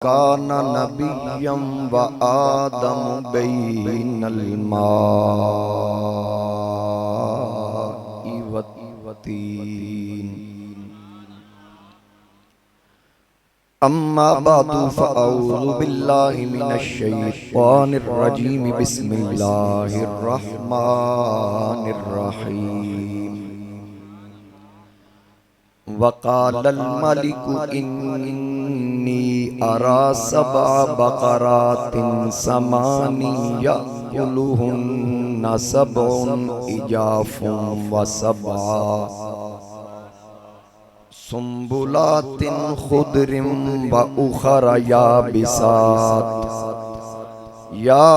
कान नबिय्यम व आदम बैनल माई वत्तीन। अम्मा बादु फ़अऊज़ु बिल्लाहि मिनश शैतानिर रजीम। बिस्मिल्लाहिर रहमानिर रहीम। वक़ालल मलिकु इन्नी अरा सबअ बक़रातिन समानी यअकुलुहुन्ना सबउन इजाफुन व सबअ सुम्बुलातिन खुदरिन व उखरा याबिसात। या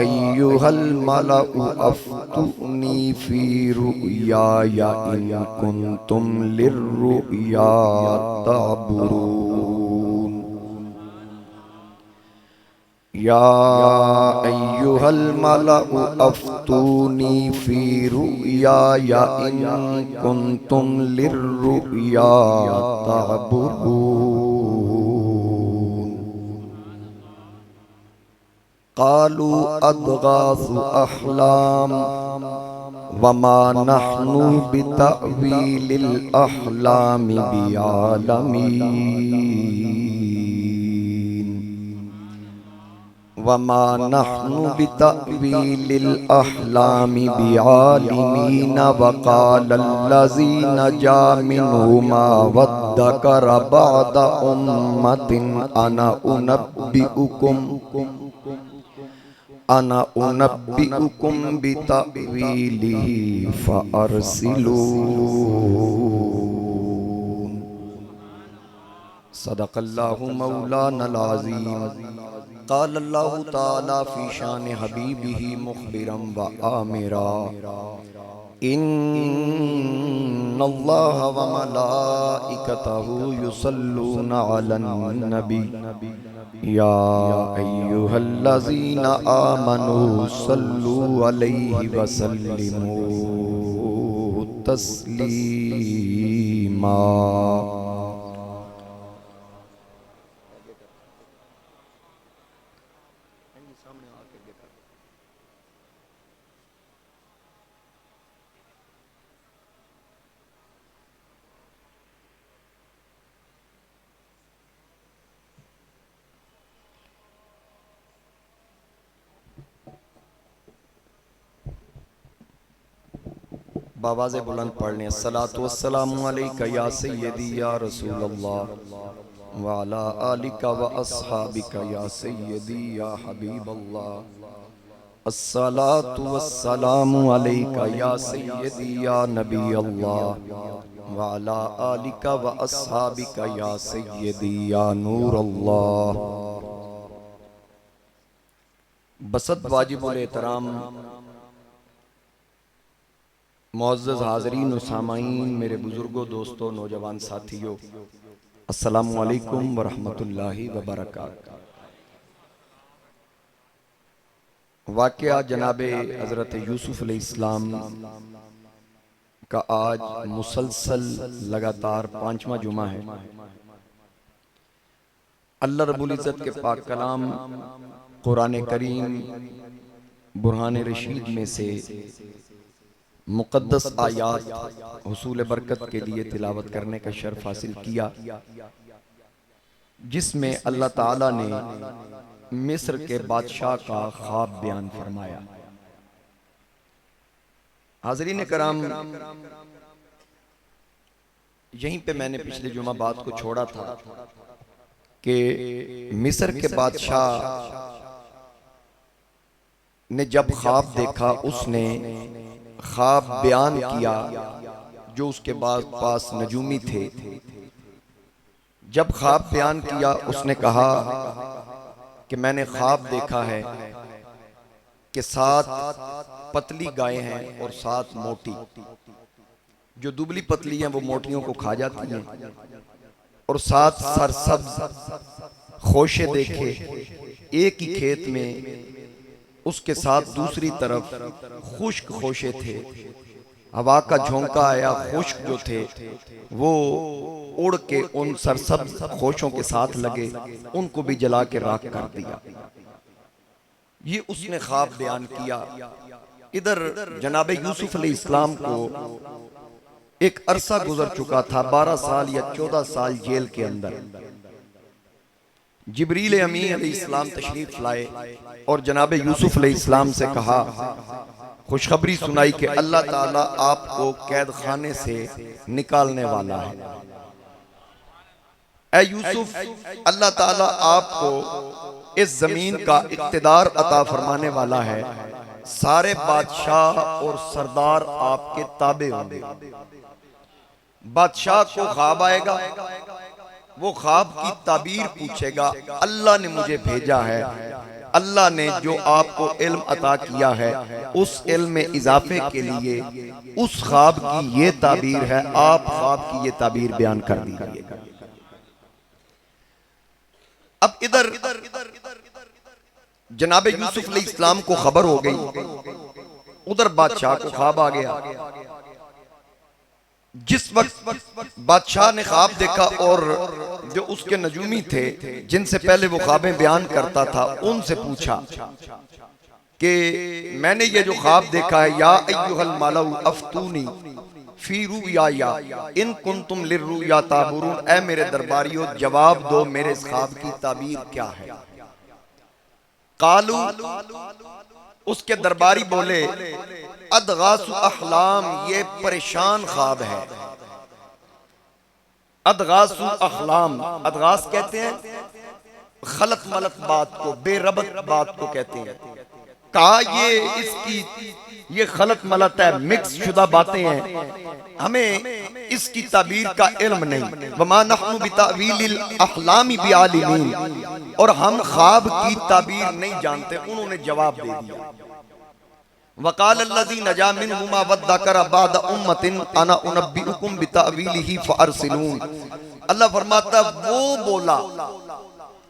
अय्युहल मलउ अफ्तूनी फी रुयाया इन कुंतुम लिर्रुया ताबुरून। या अय्युहल मलउ अफ्तूनी फी रुयाया इन कुंतुम लिर्रुया ताबुरून। क़ालू अदगासु अहलाम वमा नहनु बितअवीलिल अहलामि बिआलमीन। वमा नहनु बितअवीलिल अहलामि बिआलिमीन। वक़ालल लज़ी नजा मिनहुमा वद्दकर बअद उम्मतिन अना उनब्बिउकुम बितअवीलिही फ़अरसिलून। सदक़ल्लाहु मौलानल अज़ीम। क़ालल्लाहु तआला फ़ी शान हबीबिही मुख़बिरन व आमिरा। इन्नल्लाह व मलाइकतहु युसल्लूना अलन नबी। या अय्युहल्लज़ीना आमनू सल्लू अलैहि व सल्लिमू तस्लीमा। बावाज़े बुलंद पढ़ने अस्सलातु वस्सलामु अलैका या सय्यदी या रसूलल्लाह व अला आलिका व अस्हाबिका या सय्यदी या हबीबल्लाह। अस्सलातु वस्सलामु अलैका या सय्यदी या नबी अल्लाह व अला आलिका व अस्हाबिका या सय्यदी या नूर अल्लाह। बसत वाजिबुल एहतराम मुअज़्ज़ज़ हाज़रीन व सामाईन, मेरे बुजुर्गों, दोस्तों, नौजवान साथियों, अस्सलामु अलैकुम व रहमतुल्लाहि व बरकातहू। वाक़या जनाबे हज़रत यूसुफ अलैहिस्सलाम का आज मुसलसल लगातार 5वां जुमा है। अल्लाह रब्बुल इज़्ज़त के पाक कलाम कुरान करीम बुरहान रशीद में से मुक़द्दस आयात हुसूल बरकत के लिए तिलावत करने का शर्फ हासिल किया, जिसमें अल्लाह ताला ने मिस्र के बादशाह का ख्वाब बयान फरमाया। हाज़रीन कराम, यहीं पे मैंने पिछले जुमा बात को छोड़ा था कि मिस्र के बादशाह ने जब ख्वाब देखा, उसने ख्वाब बयान किया जो उसके पास नजूमी थे। जब ख्वाब बयान किया, उसने कहा कि मैंने ख्वाब देखा है कि 7 पतली गायें हैं और 7 मोटी। जो दुबली पतली हैं वो मोटियों को खा जाती हैं, और 7 सरसब्ज खोशे देखे एक ही खेत में, उसके साथ दूसरी तरफ खुश्क खोशे थे। हवा का झोंका आया, खुश्क जो थे वो उड़ के उन सरसब्ज खोशों के साथ लगे, उनको भी जला के राख कर दिया। ये उसने ख्वाब बयान किया। इधर जनाबे यूसुफ अलैहिस्सलाम को एक अरसा गुजर चुका था, 12 साल या 14 साल जेल के अंदर। जिब्रील अमीन अलैहिस्सलाम तशरीफ लाए और जनाबे यूसुफ अलैहिस्सलाम से कहा, खुशखबरी सुनाई कि अल्लाह ताला आपको कैद खाने से निकालने वाला है। ऐ यूसुफ, अल्लाह ताला आपको इस जमीन का इख्तिदार अता फरमाने वाला है, सारे बादशाह और सरदार आपके ताबे होंगे। बादशाह को ख्वाब आएगा, वो ख्वाब की ताबीर पूछेगा, अल्लाह ने मुझे भेजा है, अल्लाह ने जो आपको इल्म अता किया है उस इल्म में इजाफे के लिए उस ख्वाब की ये ताबीर है, आप ख्वाब की ये ताबीर बयान कर दीजिए। अब इधर जनाबे यूसुफ अलैहिस्सलाम को खबर हो गई, उधर बादशाह को ख्वाब आ गया। जिस वक्त बादशाह ने ख्वाब देखा और जो उसके नजूमी थे जिनसे पहले वो ख्वाबें बयान करता था, उनसे पूछा कि मैंने ये जो ख्वाब देखा है, या अय्युहल मलाउ अफ्तूनी फी रुया इन कुंतुम लिर्रुया ताबुरून, ऐ मेरे दरबारियों जवाब दो मेरे इस ख्वाब की ताबीर क्या है। कालू, उसके दरबारी बोले, अदगासु अहलाम, ये परेशान ख्वाब है। अदगासु अहलाम, अदगास कहते हैं खलत मलत बात को, बेरबत बात को कहते हैं। कहा ये खलत मलत है, मिक्स शुदा बातें हैं, हमें इसकी ताबीर का इल्म नहीं। वमा नहनु बितावीलिल अहलामी बिआलिमीन, और हम ख्वाब की ताबीर नहीं जानते। उन्होंने जवाब दे दिया, वकाल अल्लज़ी नजा मिनहुमा वद्दकरा बाद उम्मतिन अना उनब्बिउकुम बितावीलिही फअरसिलून। अल्लाह फरमाता वो बोला,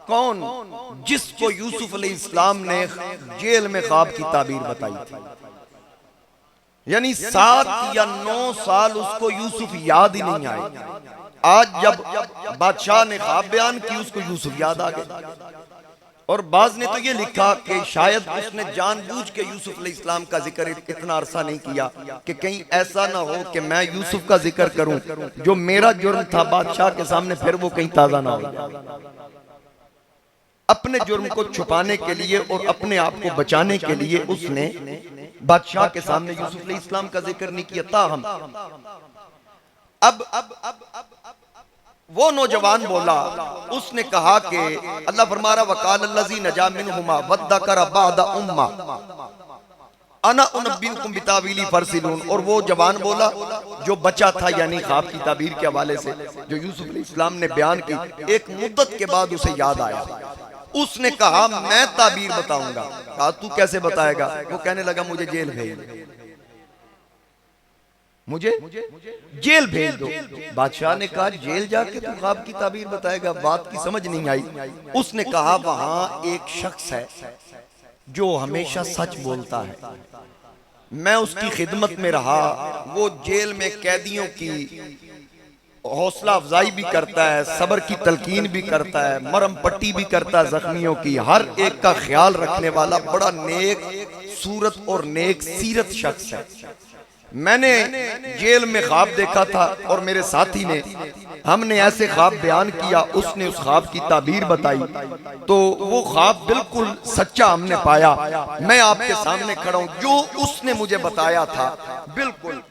कौन? जिसको यूसुफ अलैहिस्सलाम ने जेल में ख्वाब की ताबीर बताई थी। यानी 7 या 9 साल उसको यूसुफ याद ही नहीं आए। आज जब बादशाह ने ख्वाब बयान की, उसको यूसुफ याद आ गया। और बाज ने तो ये लिखा कि शायद उसने जानबूझ के यूसुफ अलैहिस्सलाम का जिक्र इतना अरसा नहीं किया कि कहीं ऐसा ना हो कि मैं यूसुफ का जिक्र करूं, जो मेरा जुर्म था बादशाह के सामने, फिर वो कहीं ताजा ना हो। अपने जुर्म को छुपाने के लिए और अपने आप को बचाने के लिए उसने बादशाह के सामने यूसुफ अलैहिस्सलाम का जिक्र नहीं किया। ताहम अब वो नौजवान बोला, उसने कहा कि अल्लाह फरमा रहा, वकाल अल्लज़ी नजा मिनहुमा वद्दकरा बादा उम्मा अना उनब्बिउकुम बितावीली फरसिलून। और वो जवान बोला जो बचा था, यानी ख्वाब की ताबीर के हवाले से जो यूसुफ अलैहिस्सलाम ने बयान की, एक मुद्दत के बाद उसे याद आया। उसने कहा मैं ताबीर बताऊंगा। कहा तू कैसे बताएगा? वो कहने लगा मुझे जेल भेज, मुझे जेल भेज दो। बादशाह ने कहा जेल जाके तू ख्वाब की ताबीर बताएगा? बात की समझ नहीं आई। उसने कहा वहां एक शख्स है जो हमेशा सच बोलता है, मैं उसकी खिदमत में रहा, वो जेल में कैदियों की हौसला अफजाई भी करता है, सब्र की तलकीन भी करता है, मरम पट्टी भी करता है जख्मियों की, हर एक का ख्याल रखने वाला बड़ा नेक सूरत और नेक सीरत शख्स है। मैंने जेल में ख्वाब देखा था और मेरे साथी ने, हमने ऐसे ख्वाब बयान किया, उसने उस ख्वाब की ताबीर बताई, तो वो ख्वाब बिल्कुल सच्चा हमने पाया। मैं आपके सामने खड़ा हूं, जो उसने मुझे बताया था बिल्कुल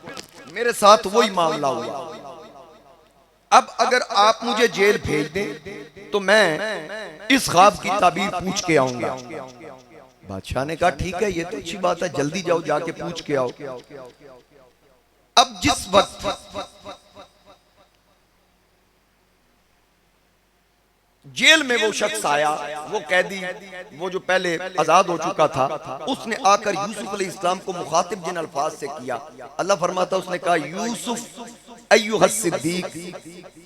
मेरे साथ वही मामला हुआ। अब अगर आप मुझे जेल भेज दें तो मैं इस ख्वाब की ताबीर पूछ के आऊंगा। बादशाह ने कहा ठीक है, ये तो अच्छी बात है, जल्दी जाओ जाके पूछ के आओ। अब जिस वक्त जेल में वो शख्स आया, वो कैदी, वो जो पहले आजाद हो चुका था, उसने आकर यूसुफ अलैहिस्सलाम को मुखातिब जिन अल्फाज से किया, अल्लाह फरमाता उसने कहा यूसुफ अय्युहस सिद्दीक,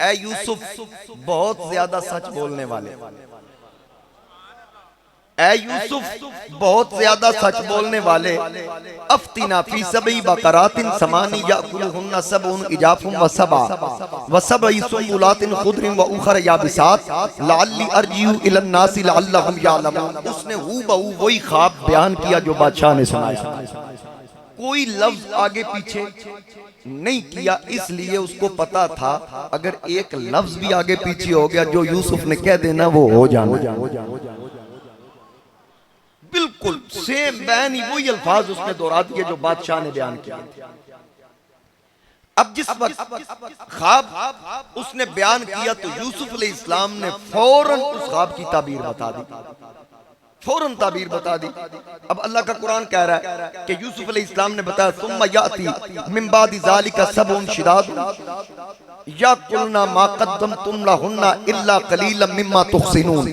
ऐ यूसुफ बहुत ज्यादा सच बोलने वाले, ऐ यूसुफ, बहुत ज्यादा सच बोलने वाले, अफ्तिना फी सबई बकरातिन समानी याकुलुहुन्ना सबउन इजाफुम व सबई सुंबुलातिन खुदरिन व उखर याबिसात लअल्ली अर्जिउ इलन नासी लअल्लहुम यालमून। उसने हूबहू वही ख्वाब बयान किया जो बादशाह ने सुनाया, कोई लफ्ज आगे पीछे नहीं किया, इसलिए उसको पता था अगर एक लफ्ज भी आगे पीछे हो गया जो यूसुफ ने कह देना वो हो जाना। बिल्कुल सेम बयानी वही अल्फाज उसने दोहरा दिए जो बादशाह ने बयान किया। अब जिस वक्त ख्वाब उसने बयान किया तो यूसुफ अलैहिस्सलाम ने फौरन उस ख्वाब की ताबीर बता दी, फौरन ताबीर बता दी। अब अल्लाह का कुरान कह रहा है कि यूसुफ अलैहिस्सलाम ने बताया सुम्मा याती मिन बादि ज़ालिका सबउन शिदाद याकुलना मा क़द्दमतुम लहुन्ना इल्ला क़लीलन मिम्मा तुहसिनून।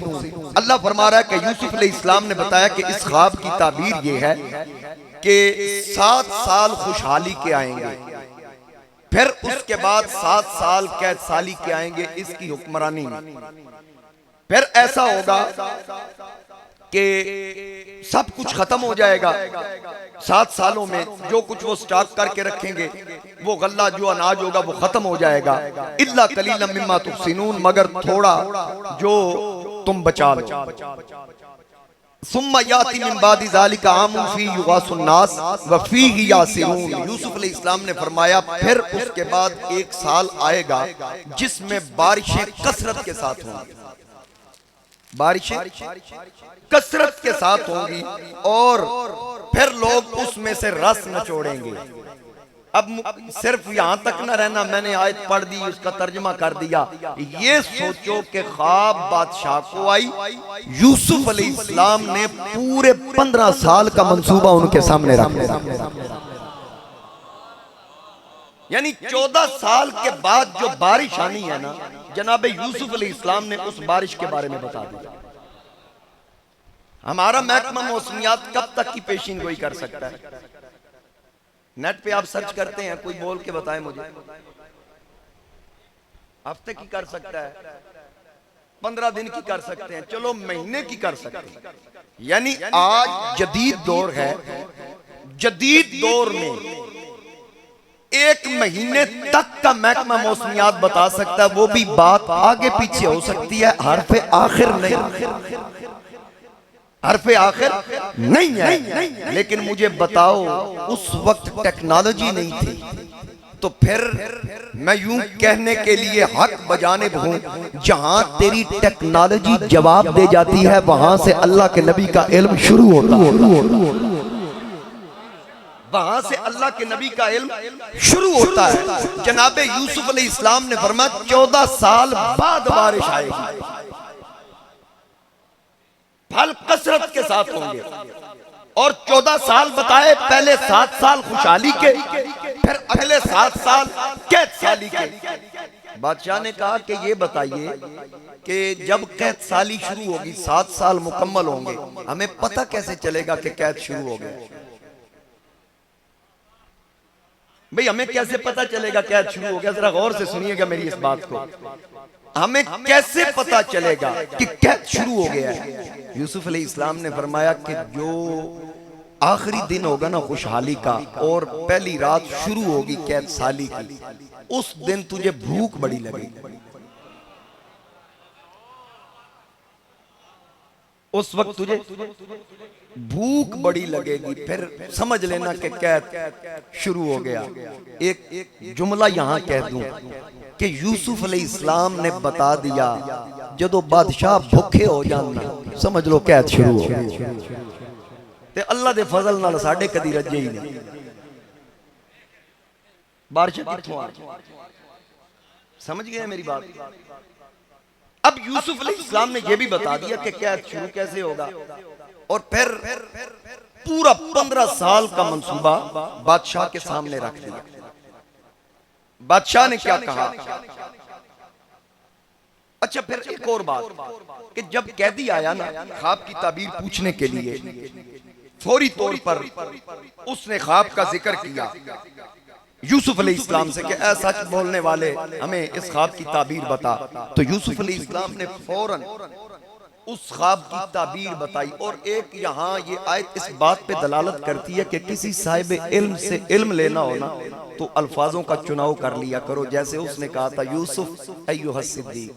अल्लाह फरमा रहा है कि यूसुफ अलैहिस्सलाम ने बताया कि इस ख्वाब की ताबीर ये है कि 7 साल खुशहाली के आएंगे, फिर उसके बाद 7 साल कैद साली के आएंगे इसकी हुक्मरानी में, फिर ऐसा होगा कि सब कुछ खत्म हो जाएगा 7 सालों में, जो कुछ वो स्टॉक करके रखेंगे वो गल्ला जो अनाज होगा वो खत्म हो जाएगा, इल्ला कलीलन मिम्मा तुहसिनून, मगर थोड़ा जो तुम बचा लो। सुम्मा याती मिन बादि ज़ालिका आमुन फी युगासुन नास व फीही यासिरून। यूसुफ अलैहिस्सलाम ने फरमाया फिर उसके बाद 1 साल आएगा जिसमें बारिशें कसरत के साथ होंगी, बारिशें कसरत के साथ होंगी और फिर लोग उसमें से रस निचोड़ेंगे। अब सिर्फ यहां तक न रहना, मैंने आयत पढ़ दी उसका तर्जुमा कर दिया। ये सोचो कि ख्वाब बादशाह को आई, यूसुफ अलैहिस्सलाम ने पूरे 15 साल का मंसूबा उनके सामने रख दिया, यानी 14 साल के बाद जो बारिश आनी है ना, जनाब यूसुफ अलैहिस्सलाम ने उस बारिश के बारे में बता दिया। हमारा महकमा मौसमियात कब तक की पेशीन गोई कर सकता है? नेट पे आप सर्च करते हैं, कोई बोल के बताए मुझे, हफ्ते की कर सकता है, 15 दिन की कर सकते हैं, चलो महीने की कर सकते हैं। यानी आज जदीद दौर है, जदीद दौर में 1 महीने तक का महकमा मौसमियात बता सकता है, वो भी बात आगे पीछे हो सकती है, हरफ आखिर नहीं, हरफ आखिर नहीं है। लेकिन मुझे बताओ उस वक्त टेक्नोलॉजी नहीं थी, तो फिर मैं यूं कहने के लिए हक बजानिब हूं, जहां तेरी टेक्नोलॉजी जवाब दे जाती है वहां से अल्लाह के नबी का इल्म शुरू होता है, वहां से अल्लाह के नबी का इल्म शुरू होता है। जनाबे यूसुफ अलैहिस्सलाम ने फरमाया 14 साल बाद बारिश आएगी, फल कसरत के साथ होंगे, और 14 साल बताए, पहले 7 साल खुशहाली के, फिर अगले 7 साल कैद साली के। बादशाह ने कहा कि ये बताइए कि जब कैद साली शुरू होगी 7 साल मुकम्मल होंगे, हमें पता कैसे चलेगा कि कैद शुरू हो गया? भाई हमें कैसे पता चलेगा कैद शुरू हो गया? जरा गौर से सुनिएगा मेरी इस बात को, हमें कैसे पता चलेगा कि कैद शुरू हो गया है? यूसुफ अलैहिस्सलाम ने फरमाया कि जो आखिरी दिन होगा ना खुशहाली का और पहली रात शुरू होगी कैद साली की, उस दिन तुझे भूख बड़ी लगेगी, उस वक्त तुझे भूख बड़ी लगेगी, फिर समझ लेना कि कैद शुरू हो गया। एक जुमला यहां कह दूं कि यूसुफ अलैहिस्सलाम ने बता दिया जदों बादशाह भूखे हो जाना समझ लो कैद शुरू हो गया। ते अल्लाह दे फजल नाल साडे कदी रजे ही नहीं, बारिश कित्थों आ गई? समझ गए मेरी बात? अब यूसुफ अलैहिस्सलाम ने यह भी बता दिया कि कैद शुरू कैसे होगा, और फिर पूरा 15 साल का मंसूबा बादशाह के सामने रख दिया। बादशाह ने क्या कहा? अच्छा फिर एक और बात कि जब कैदी आया ना ख्वाब की ताबीर पूछने के लिए, फौरी तौर पर उसने ख्वाब का जिक्र किया यूसुफ अलैहिस्सलाम से कि ऐ सच बोलने वाले हमें इस ख्वाब की ताबीर बता। तो यूसुफ अलैहिस्सलाम ने फौरन उस ख्वाब की ताबीर बताई। और एक यहाँ ये आयत इस बात पे दलालत करती है कि किसी साहिब इल्म से इल्म लेना हो ना तो अल्फाजों का चुनाव कर लिया करो। जैसे उसने कहा था यूसुफ अय्युहस सिद्दीक,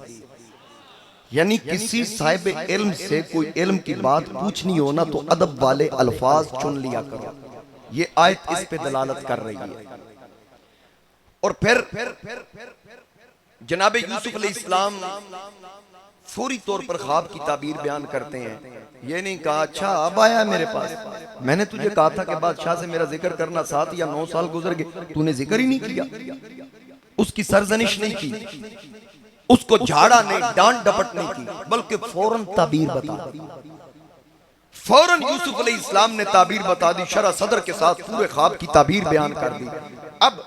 यानी किसी साहिब इल्म से कोई इल्म की बात पूछनी हो ना तो अदब वाले अल्फाज चुन लिया करो। ये आयत इस पे दलालत कर रही है। और फिर जनाब यूसुफ अलैहिस्सलाम फौरी तौर पर ख्वाब की ताबीर बयान करते हैं। ये नहीं कहा अच्छा अब आया मेरे पास, मैंने तुझे कहा था कि बादशाह से मेरा जिक्र करना, 7 या 9 साल गुजर गए, तूने जिक्र ही नहीं किया, उसकी सरजनिश नहीं की, उसको झाड़ा नहीं, डांट डपट नहीं की, बल्कि फौरन ताबीर बता दी। फौरन यूसुफ अलैहिस्सलाम ने ताबीर बता दी, शरह सदर के साथ पूरे ख्वाब की ताबीर बयान कर दी। अब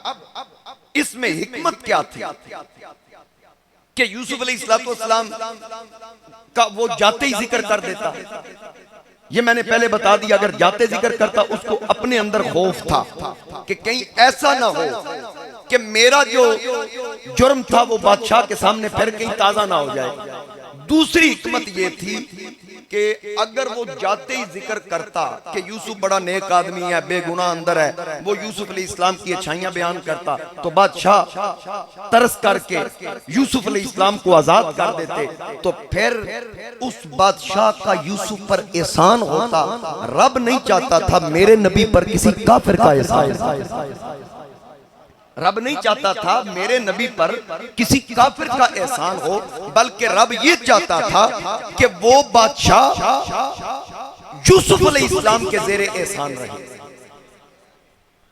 इसमें हिकमत क्या थी कि यूसुफ अलैहिस्सलाम का वो जाते ही जिक्र कर देता। ये मैंने पहले बता दिया, अगर जाते जिक्र करता उसको अपने अंदर खौफ था कि कहीं ऐसा ना हो कि मेरा जो जुर्म था वो बादशाह के सामने फिर कहीं ताजा ना हो जाए। दूसरी हिकमत ये थी कि अगर वो जाते ही जिक्र करता कि यूसुफ बड़ा नेक आदमी है, बेगुनाह अंदर है, वो यूसुफ अलैहिस्सलाम की अच्छाइयां बयान करता तो बादशाह तरस करके यूसुफ अलैहिस्सलाम को आजाद कर देते, तो फिर उस बादशाह का यूसुफ पर एहसान होता। रब नहीं चाहता था मेरे नबी पर किसी काफिर का एहसान, रब नहीं चाहता था मेरे नबी पर किसी काफिर का एहसान हो, बल्कि रब ये चाहता था कि वो बादशाह यूसुफ अलैहिस्सलाम के ज़ेरे एहसान रहे,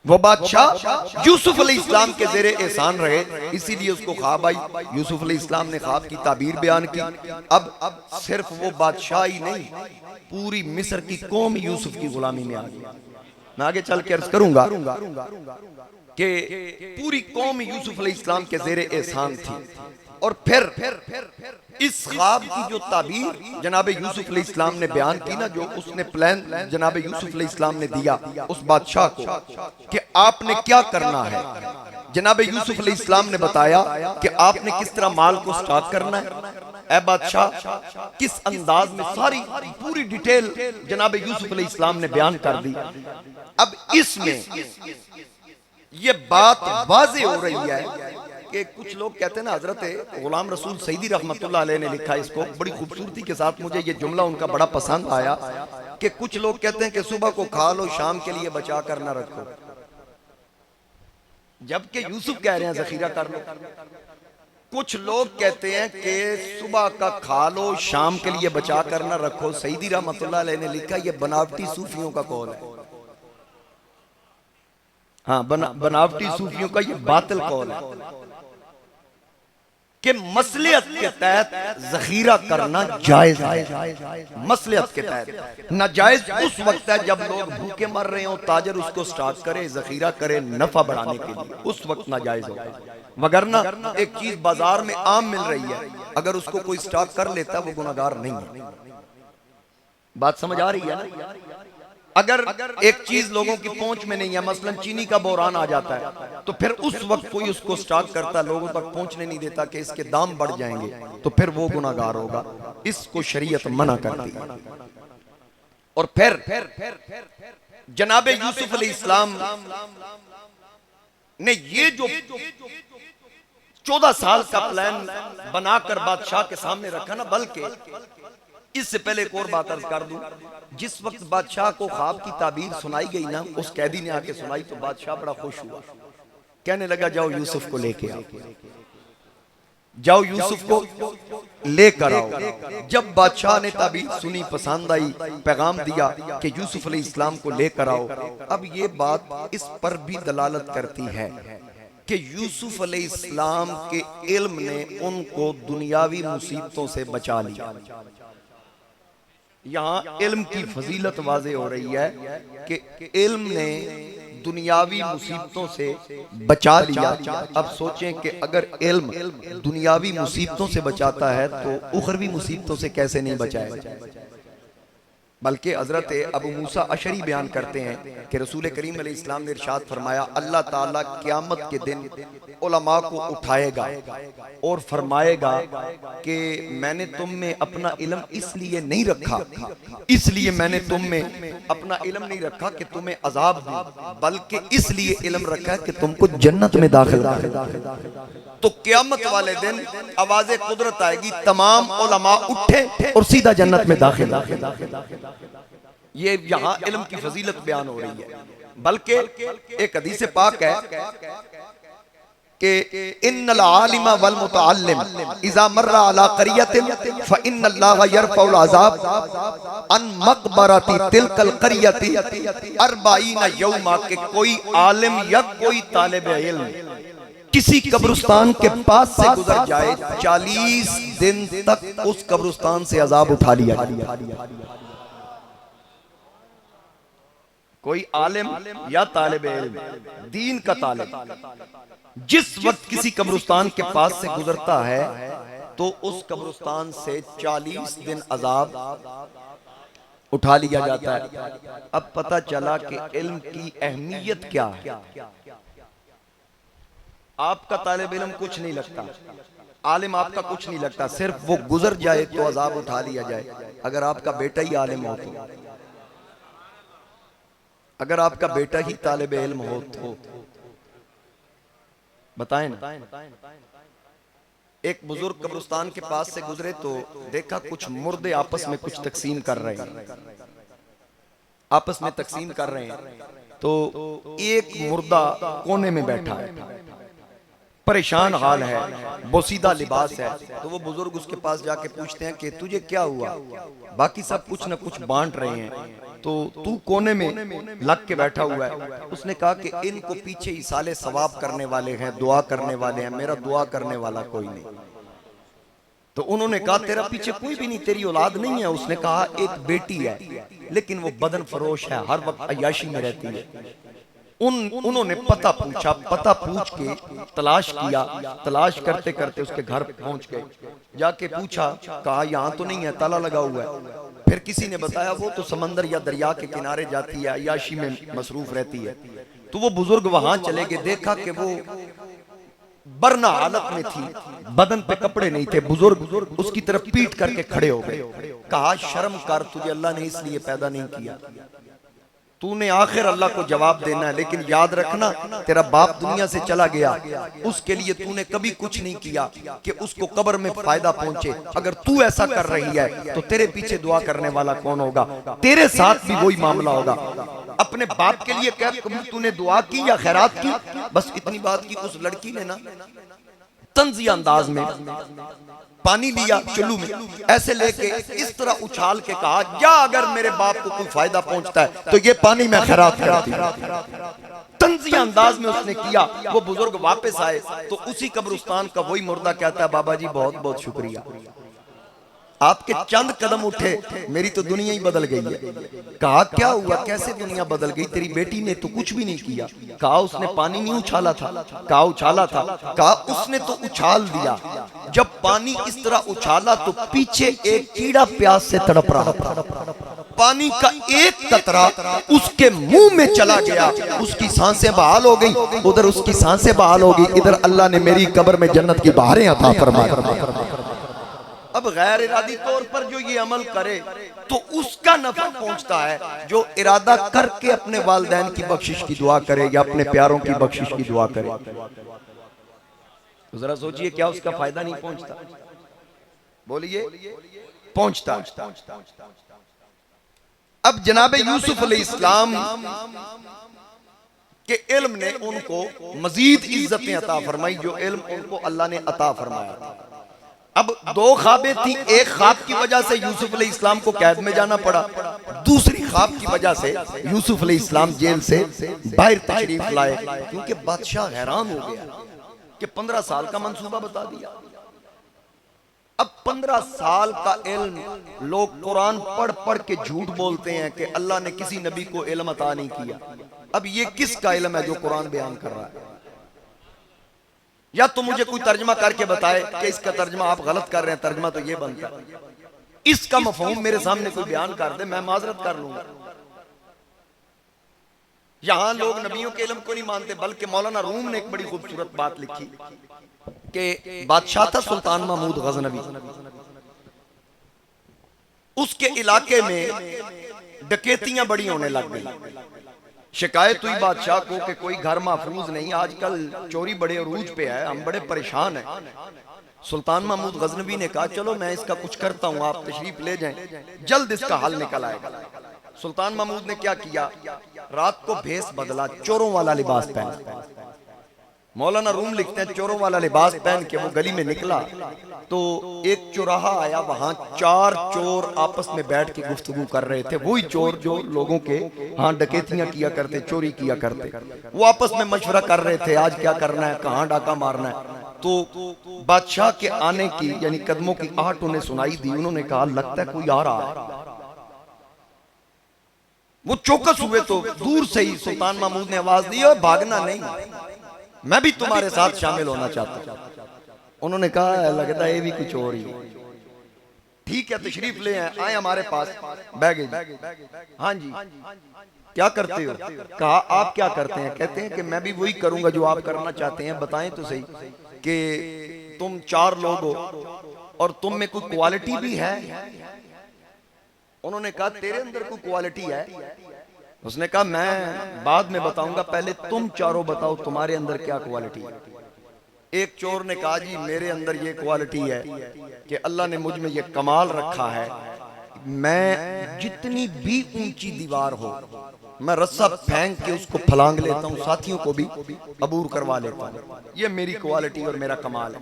वो बादशाह यूसुफ अलैहिस्सलाम के ज़ेरे एहसान रहे। इसीलिए उसको ख्वाब आई, यूसुफ अलैहिस्सलाम ने ख्वाब की ताबीर बयान की। अब सिर्फ वो बादशाह ही नहीं, पूरी मिस्र की कौम यूसुफ की गुलामी में आ गई। मैं आगे चल के अर्ज करूंगा कि पूरी कौम यूसुफ अलैहिस्सलाम के ज़ेरे एहसान थी। और फिर इस ख्वाब की जो ताबीर जनाब यूसुफ अलैहिस्सलाम ने बयान की ना, जो उसने प्लान जनाब यूसुफ अलैहिस्सलाम ने दिया उस बादशाह को कि आपने क्या करना है, जनाब यूसुफ अलैहिस्सलाम ने बताया कि आपने किस तरह माल को स्टॉक करना है। ऐ बादशाह, किस अंदाज में सारी पूरी डिटेल जनाब यूसुफ अलैहिस्सलाम ने बयान कर दी। अब इसमें ये बात वाज़े हो रही है कि कुछ लोग कहते हैं ना, हजरत गुलाम रसूल सईदी रहमतुल्लाह अलैह ने लिखा इसको बड़ी खूबसूरती के साथ, मुझे ये जुमला उनका बड़ा पसंद आया कि कुछ लोग कहते हैं कि सुबह को खा लो शाम के लिए बचा कर ना रखो, जबकि यूसुफ कह रहे हैं जखीरा कर लो। कुछ लोग कहते हैं कि सुबह का खा लो शाम के लिए बचा कर ना रखो। सईदी रहमतुल्लाह अलैह ने लिखा ये बनावटी सूफियों का कौल है। हाँ, बनावटी सूफियों का ये बातिल कौल है कि मसलियत के तहत जखीरा करना जायज है। मसलियत के तहत नाजायज उस वक्त है जब लोग भूखे मर रहे हो, ताजर उसको स्टॉक करे, जखीरा करे नफा बढ़ाने के लिए, उस वक्त नाजायज हो। वगरना एक चीज बाजार में आम मिल रही है, अगर उसको कोई स्टॉक कर लेता वो गुनाहगार नहीं है। बात समझ आ रही है ना? अगर एक चीज लोगों की पहुंच में नहीं है, मसलन चीनी का बोरान आ जाता है, तो फिर उस वक्त कोई उसको स्टॉक करता, लोगों तक पहुंचने नहीं देता कि इसके दाम बढ़ जाएंगे, तो फिर वो गुनाहगार होगा। इसको शरीयत मना करती है। और फिर जनाब यूसुफ अलैहिस्सलाम ने ये जो 14 साल का प्लान बनाकर बादशाह के सामने रखा ना, बल्कि इससे पहले एक और बात अर्ज कर दूं, जिस वक्त बादशाह को ख्वाब की ताबीर सुनाई गई ना, उस कैदी ने आके सुनाई तो बादशाह बड़ा खुश हुआ, कहने लगा जाओ यूसुफ को लेके आओ, जाओ यूसुफ को लेकर आओ। जब बादशाह ने ताबीर सुनी, पसंद आई, पैगाम दिया कि यूसुफ अलैहिस्सलाम को लेकर आओ। अब ये बात इस पर भी दलालत करती है कि यूसुफ अलैहिस्सलाम के इल्म ने उनको दुनियावी मुसीबतों से बचा लिया। यहाँ इल्म की फजीलत वाज़े हो रही है कि इल्म ने दुनियावी मुसीबतों से बचा लिया। अब सोचें कि अगर इल्म दुनियावी मुसीबतों से बचाता है तो उखरवी मुसीबतों से कैसे नहीं बचाएगा। बल्कि हजरत अबू मूसा अशरी बयान करते हैं कि रसूल करीम अलैहिस्सलाम ने इरशाद फरमाया, अल्लाह ताला क़यामत के दिन उलमा को उठाएगा और फरमाएगा कि मैंने तुम में अपना इल्म इसलिए नहीं रखा, इसलिए मैंने तुम में अपना इल्म नहीं रखा कि तुम्हें अजाब दूं, बल्कि इसलिए इल्म रखा है कि तुमको जन्नत में दाखिल कर। तो क़यामत वाले दिन आवाज़े कुदरत आएगी, तमाम उलमा उठे और सीधा जन्नत में दाखिल। ये यहाँ इल्म की फजीलत बयान हो रही है। बल्कि एक हदीस पाक है कि इन्नल आलिमा वल मुतअल्लिम इज़ा मर्रा अला क़रियतिन फ इन्नल्लाह यरफ़उल अज़ाब अन मक़बरति तिलकल क़रियति 40 यौमा, के कोई आलिम या कोई तालिब इल्म किसी कब्रिस्तान के पास से गुजर जाए, 40 दिन तक उस कब्रिस्तान से अजाब उठा लिया जाए। कोई आलिम या तालिब इल्म, दीन का तालिब, जिस वक्त किसी कब्रिस्तान के पास से गुजरता है तो उस कब्रिस्तान से 40 दिन अजाब उठा लिया जाता है। अब पता चला कि इल्म की अहमियत क्या है। आपका तालिब इल्म कुछ नहीं लगता, आलिम आपका कुछ नहीं लगता, सिर्फ वो गुजर जाए तो अजाब उठा लिया जाए। अगर आपका बेटा ही आलिम हो, तो अगर आपका बेटा ही तालिब इल्म हो तो बताएं ना। एक बुजुर्ग कब्रिस्तान के पास से गुजरे तो देखा कुछ मुर्दे आपस में कुछ तकसीम कर रहे हैं, आपस में तकसीम कर रहे हैं। तो एक मुर्दा कोने में बैठा है, परेशान हाल है, बोसीदा लिबास है। तो वो बुजुर्ग उसके पास जाके पूछते हैं कि तुझे क्या हुआ? बाकी सब कुछ न कुछ बांट रहे हैं, तो तू कोने में लग के बैठा हुआ है। उसने कहा कि इनको पीछे इसाले सवाब करने वाले हैं, दुआ करने वाले हैं, मेरा दुआ करने वाला कोई नहीं। तो उन्होंने कहा तेरा पीछे कोई भी नहीं, तेरी औलाद नहीं है? उसने कहा एक बेटी है, लेकिन वो बदन फरोश है, हर वक्त अय्याशी में रहती है। उन्होंने पता पूछा, पता पूछ के तलाश किया, तलाश करते करते उसके घर पहुंच गए। जाके पूछा, कहा यहाँ तो नहीं है, ताला लगा हुआ है। फिर किसी ने बताया वो तो समंदर या दरिया के किनारे जाती है, अय्याशी में मसरूफ रहती है। तो वो बुजुर्ग वहां चले गए, देखा कि वो बरना हालत में थी, बदन पे कपड़े नहीं थे। बुजुर्ग उसकी तरफ पीट करके खड़े हो गए। कहा शर्म कर, तुझे अल्लाह ने इसलिए पैदा नहीं किया, तूने आखिर अल्लाह को जवाब देना है, लेकिन याद रखना तेरा बाप दुनिया से चला गया, उसके लिए तूने कभी कुछ नहीं किया कि उसको कब्र में फायदा पहुंचे। अगर तू ऐसा कर रही है तो तेरे पीछे दुआ करने वाला कौन होगा? तेरे साथ भी वही मामला होगा। अपने बाप के लिए कह, कभी तूने दुआ की या खैरात की? बस इतनी बात की। उस लड़की ने ना तंज़िया अंदाज में पानी लिया चुल्लू में, ऐसे लेके इस तरह उछाल के कहा, या अगर मेरे बाप को कोई फायदा पहुंचता है तो ये पानी मैं खैरात करती हूं। तंज़िया अंदाज में उसने किया। वो बुजुर्ग वापस आए तो उसी कब्रिस्तान का वही मुर्दा कहता है, बाबा जी बहुत बहुत शुक्रिया, आपके चंद कदम उठे मेरी तो दुनिया ही बदल गई है। कहा क्या हुआ, कैसे दुनिया बदल गई? तेरी बेटी ने तो कुछ भी नहीं किया। कहा उसने पानी नहीं उछाला था। कहा उछाला था। कहा उसने तो उछाल दिया, जब पानी इस तरह उछाला तो पीछे एक कीड़ा प्यास से तड़प रहा था। पानी का एक कतरा उसके मुंह में चला गया, उसकी सांसें बहाल हो गई। उधर उसकी सांसें बहाल हो गई, इधर अल्लाह ने मेरी कब्र में जन्नत की बहारें अता फरमाई। अब गैर इरादी तौर पर जो ये अमल करे तो उसका नफा पहुंचता है, जो इरादा करके अपने वालिदैन की बख्शिश की दुआ करे या अपने प्यारों की बख्शिश की दुआ करे, तो जरा सोचिए क्या उसका फायदा नहीं पहुंचता? बोलिए, पहुंचता। अब जनाबे यूसुफ अलैहिस्सलाम के इल्म ने उनको मजीद इज्जतें अता फरमाई, जो इल्म उनको अल्लाह ने अता फरमाया था। अब दो ख्वाबें थी, एक ख्वाब की वजह से यूसुफ अलैहिस्सलाम को कैद में जाना पड़ा, दूसरी ख्वाब की वजह से यूसुफ अलैहिस्सलाम जेल से बाहर तशरीफ लाए, क्योंकि बादशाह हैरान हो गया कि 15 साल का मंसूबा बता दिया। अब 15 साल का इल्म, लोग कुरान पढ़ पढ़ के झूठ बोलते हैं कि अल्लाह ने किसी नबी को इल्म अता नहीं किया। अब ये किसका इल्म है जो कुरान बयान कर रहा है? या तो मुझे कोई तर्जमा करके बताए कि इसका तर्जमा आप गलत कर रहे हैं, तर्जमा तो ये बनता है। इसका मफहूम मेरे सामने कोई बयान कर दे, मैं माजरत कर लूंगा। यहां लोग नबियों के इल्म को नहीं मानते, बल्कि मौलाना रूम ने एक बड़ी खूबसूरत बात लिखी कि बादशाह था सुल्तान महमूद गजनवी, उसके इलाके में डकैतियां बड़ी होने लग गई। शिकायत हुई बादशाह को कि कोई घर महफूज नहीं, आजकल चोरी बड़े अरूज पे है, हम बड़े परेशान हैं। सुल्तान महमूद गजनवी ने कहा चलो मैं इसका कुछ करता हूं, आप तशरीफ ले जाएं, जल्द इसका हल निकल आएगा। सुल्तान महमूद ने क्या किया, रात को भेष बदला, चोरों वाला लिबास पहन। मौलाना रूम लिखते हैं चोरों वाला लिबास पहन के वो गली में निकला तो एक चौराहा आया, वहां 4 चोर आपस में बैठ के गुफ्तगू कर रहे थे। वही चोर जो लोगों के हाँ डकैतियां किया करते, चोरी किया करते, वो आपस में मशवरा कर रहे थे आज क्या करना है, कहाँ डाका मारना है। तो बादशाह के आने की यानी कदमों की आहट उन्हें सुनाई दी। उन्होंने कहा लगता है कोई आ रहा है। वो चौकस हुए तो दूर से ही सुल्तान महमूद ने आवाज दी और भागना नहीं, मैं भी तुम्हारे साथ शामिल होना चाहता हूं। उन्होंने कहा लगता है ये भी कुछ और ही, ठीक है तशरीफ ले आए हमारे पास, बैगेज। हाँ जी क्या करते हो, कहा आप क्या करते हैं, कहते हैं कि मैं भी वही करूंगा जो आप करना चाहते हैं, बताएं तो सही कि तुम 4 लोग हो और तुम में कोई क्वालिटी भी है। उन्होंने कहा तेरे अंदर कोई क्वालिटी है। उसने कहा मैं बाद में बताऊंगा, पहले तुम चारों बताओ तुम्हारे अंदर क्या क्वालिटी है। एक चोर ने कहा जी मेरे अंदर ये क्वालिटी है कि अल्लाह ने मुझ में ये कमाल रखा है, मैं जितनी भी ऊंची दीवार हो मैं रस्सा फेंक के उसको फलांग लेता हूँ, साथियों को भी अबूर करवा लेता हूँ, ये मेरी क्वालिटी और मेरा कमाल है।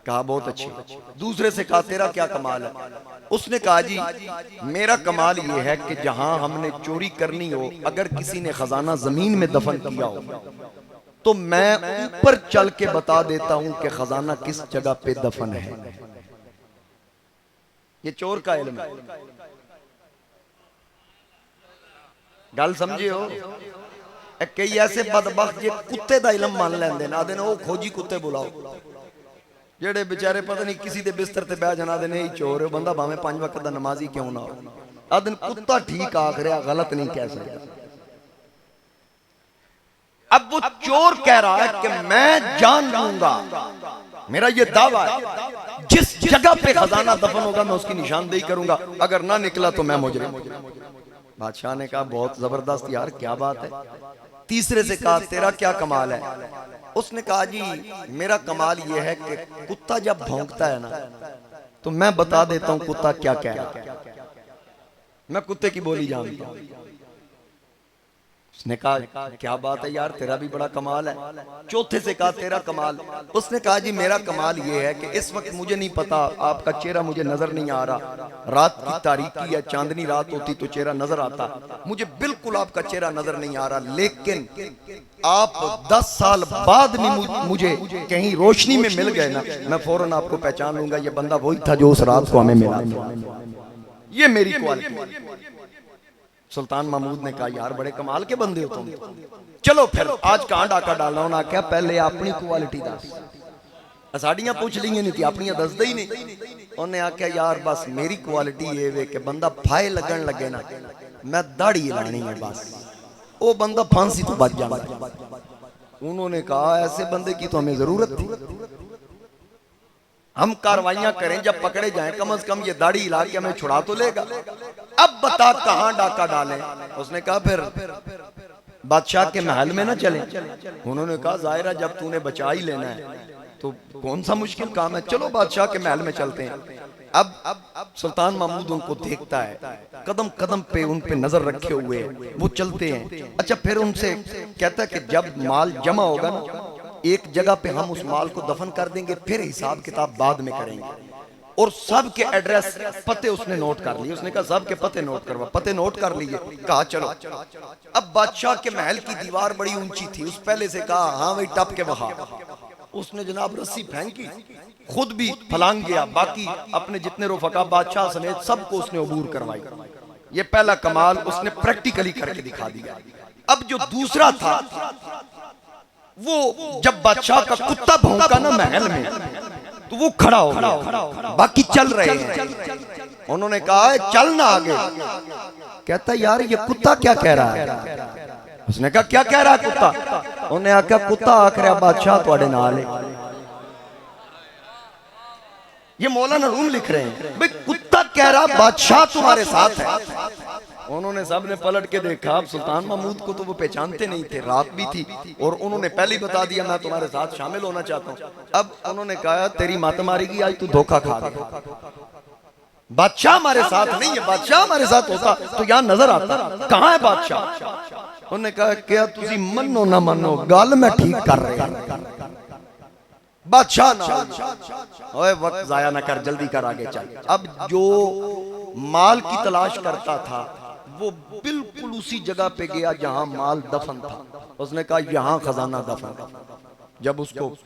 कहा बहुत अच्छी। दूसरे से कहा तेरा क्या कमाल है। उसने कहा जी मेरा कमाल ये है कि जहां हमने चोरी करनी हो, अगर किसी ने खजाना जमीन में दफन किया हो तो मैं ऊपर चल के बता देता हूं कि खजाना किस जगह पे दफन है। ये चोर का इल्म है, गल समझे हो। कई ऐसे बदबख्त जे कुत्ते दा इल्म मान लेंदे ना, आदे ओ खोजी कुत्ते बुलाओ, जेड़े बेचारे पता नहीं किसी दे बिस्तर ते बह जाना, आदे यही चोर है, बंदा भावें 5 वक्त दा नमाजी क्यों ना हो, आदे कुत्ता ठीक आख रहा, गलत नहीं कह सकता। अब वो चोर कह रहा है कि मैं जान लूंगा, मेरा ये दावा है जिस जगह पे खजाना दफन होगा मैं उसकी निशानदेही करूंगा, अगर ना निकला तो मैं मुजरिम। बादशाह ने कहा बहुत जबरदस्त यार, क्या बात है। तीसरे से कहा तेरा क्या कमाल है। उसने कहा जी मेरा कमाल ये है कि कुत्ता जब भौंकता है ना तो मैं बता देता हूं कुत्ता क्या कह रहा है, मैं कुत्ते की बोली जानता हूं। उसने कहा क्या बात है यार, तेरा भी बड़ा कमाल है। चौथे से कहा तेरा कमाल। उसने कहा जी मेरा कमाल ये है कि इस वक्त मुझे नहीं पता, आपका चेहरा मुझे नजर नहीं आ रहा, रात की तारीकी या चांदनी रात होती तो चेहरा नजर आता, मुझे बिल्कुल आपका चेहरा नजर नहीं आ रहा, लेकिन आप 10 साल बाद भी मुझे कहीं रोशनी में मिल गए ना, मैं फौरन आपको पहचान लूंगा, ये बंदा वही था जो उस रात को हमें मिला, ये मेरी क्वालिटी। सुल्तान महमूद ने कहा यार बड़े कमाल के बंदे हो तुम, चलो फिर आज कहां डाका डालना। उन्हें आख्या पहले अपनी क्वालिटी दस, साड़ियां पूछ ली नहीं थी, अपनी दसदा ही नहीं। उन्हें आख्या यार बस मेरी क्वालिटी ये वे कि बंदा फाए लगन लगे ना मैं दाढ़ी लानी है बस, वो बंदा फांसी तो बच जाता। उन्होंने कहा ऐसे बंदे की तो हमें जरूरत थी, हम कार्रवाइयां करें, जब पकड़े जाएं कम से कम ये दाढ़ी हिला के हमें छुड़ा तो लेगा। अब बता कहां डाका डालें। उसने कहा फिर बादशाह के महल में ना चलें। उन्होंने कहा जाहिर है जब तूने बचा ही लेना है तो कौन सा मुश्किल काम है, चलो बादशाह के महल में चलते हैं। अब सुल्तान महमूद उनको देखता है, कदम कदम पे उन पे नजर रखे हुए वो चलते हैं। अच्छा फिर उनसे कहता है कि जब माल जमा होगा ना एक जगह पे हम उस माल को दफन कर देंगे, फिर हिसाब किताब बाद में करेंगे। और सब के एड्रेस पते उसने नोट कर लिए। उसने कहा सब के पते नोट करवा, पते नोट कर लिए। कहा चलो। अब बादशाह के महल की दीवार बड़ी ऊंची थी, उस पहले से कहा हाँ भाई टप के बहा। उसने जनाब रस्सी फेंकी, खुद भी फलांग गया, बाकी अपने जितने रुफका बादशाह समेत सबको उसने अबूर करवाई। ये पहला कमाल उसने प्रैक्टिकली करके दिखा दिया। अब जो दूसरा था वो जब बादशाह का कुत्ता भौंका ना महल में तो वो खड़ा हो गया, बाकी चल रहे हैं। उन्होंने कहा है चल ना आगे। कहता यार ये कुत्ता क्या कह रहा है? उसने कहा क्या कह रहा है कुत्ता? उन्हें आख्या कुत्ता आख रहा बादशाह तुहाडे नाल है। ये मौलाना रूम लिख रहे हैं भाई कुत्ता कह रहा बादशाह तुम्हारे साथ है। उन्होंने सबने पलट के देखा। अब सुल्तान महमूद को तो वो पहचानते नहीं थे, रात भी थी और उन्होंने पहले ही बता दिया मैं तुम्हारे साथ शामिल होना चाहता हूँ। अब उन्होंने कहा तेरी माता मारेगी आज, तू धोखा खा गया। बादशाह हमारे साथ नहीं है, बादशाह हमारे साथ होता तो यहाँ नजर आता। कहाँ है बादशाह? उन्होंने कहा क्या तुसी मनो ना मनो गल मैं ठीक कर रहा। बादशाह ना ओए वक्त जाया ना कर, जल्दी कर आगे चल। अब जो माल की तलाश करता था वो बिल्कुल उसी जगह पे गया जहां माल दफन था। उसने कहा यहां खजाना दफन था। जब उसको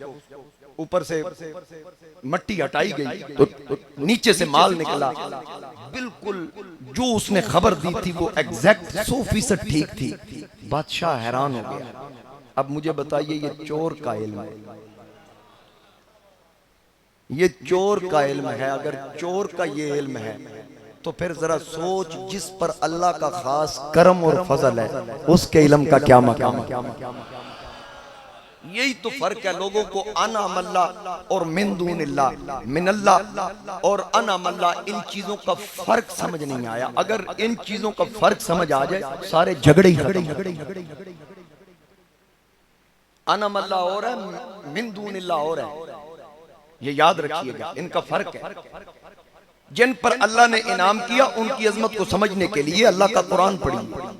ऊपर से मट्टी हटाई गई तो नीचे से माल निकला। बिल्कुल जो उसने खबर दी थी वो एग्जैक्ट 100% ठीक थी। बादशाह हैरान हो गया। अब मुझे बताइए ये चोर का इल्म है, ये चोर का इल्म है। अगर चोर का ये इल्म है तो फिर जरा सोच जिस पर अल्लाह का खास करम और फजल है उसके इल्म का क्या मकाम है। यही तो फर्क है लोगों को अना मल्ला और मिन दूनिल्ला मिनल्ला और अना मल्ला इन चीजों का फर्क समझ नहीं आया। अगर इन चीजों का फर्क समझ आ जाए सारे झगड़े ही अना मल्ला और है, मिन दूनिल्ला और है। ये याद रखिएगा, इनका फर्क है। जिन पर अल्लाह ने इनाम किया उनकी अजमत को समझने के लिए अल्लाह का कुरान पढ़िए।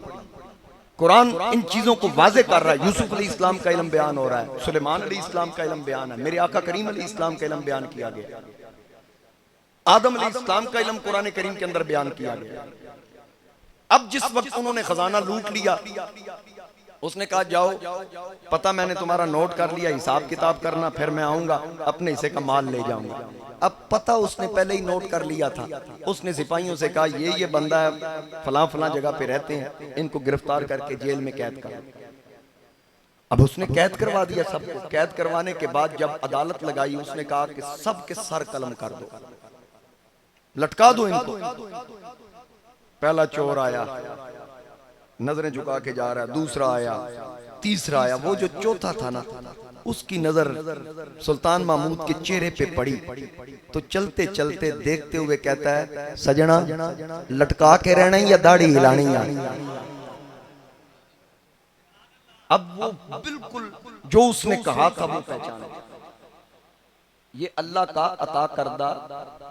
कुरान इन चीजों को वाजे कर रहा है। यूसुफ अलैहिस्सलाम का इल्म बयान हो रहा है, सुलेमान अलैहिस्सलाम का इल्म बयान है, मेरे आका करीम अलैहिस्सलाम का इल्म बयान किया गया, आदम अलैहिस्सलाम का इल्म कुरान करीम के अंदर बयान किया गया। अब जिस वक्त उन्होंने खजाना लूट लिया उसने कहा जाओ पता मैंने तुम्हारा नोट कर लिया, हिसाब किताब करना, फिर मैं आऊंगा अपने हिस्से का माल ले जाऊंगा। अब पता उसने पहले ही नोट कर लिया था। उसने सिपाहियों से कहा ये बंदा है फलां फलां जगह पे रहते हैं, इनको गिरफ्तार करके जेल में कैद कर। अब उसने कैद करवा दिया सबको। कैद करवाने के बाद जब अदालत लगाई उसने कहा कि सबके सर कलम कर दो, लटका दो इनको। पहला चोर आया नजरें झुका के जा रहा है, दूसरा आया, तीसरा आया। वो जो चौथा था ना उसकी नजर सुल्तान महमूद के चेहरे पे पड़ी तो चलते चलते देखते हुए कहता है सजना लटका के रहना या दाढ़ी हिलानी है। अब वो बिल्कुल जो उसने कहा था वो पहचाना। ये अल्लाह का अता करदा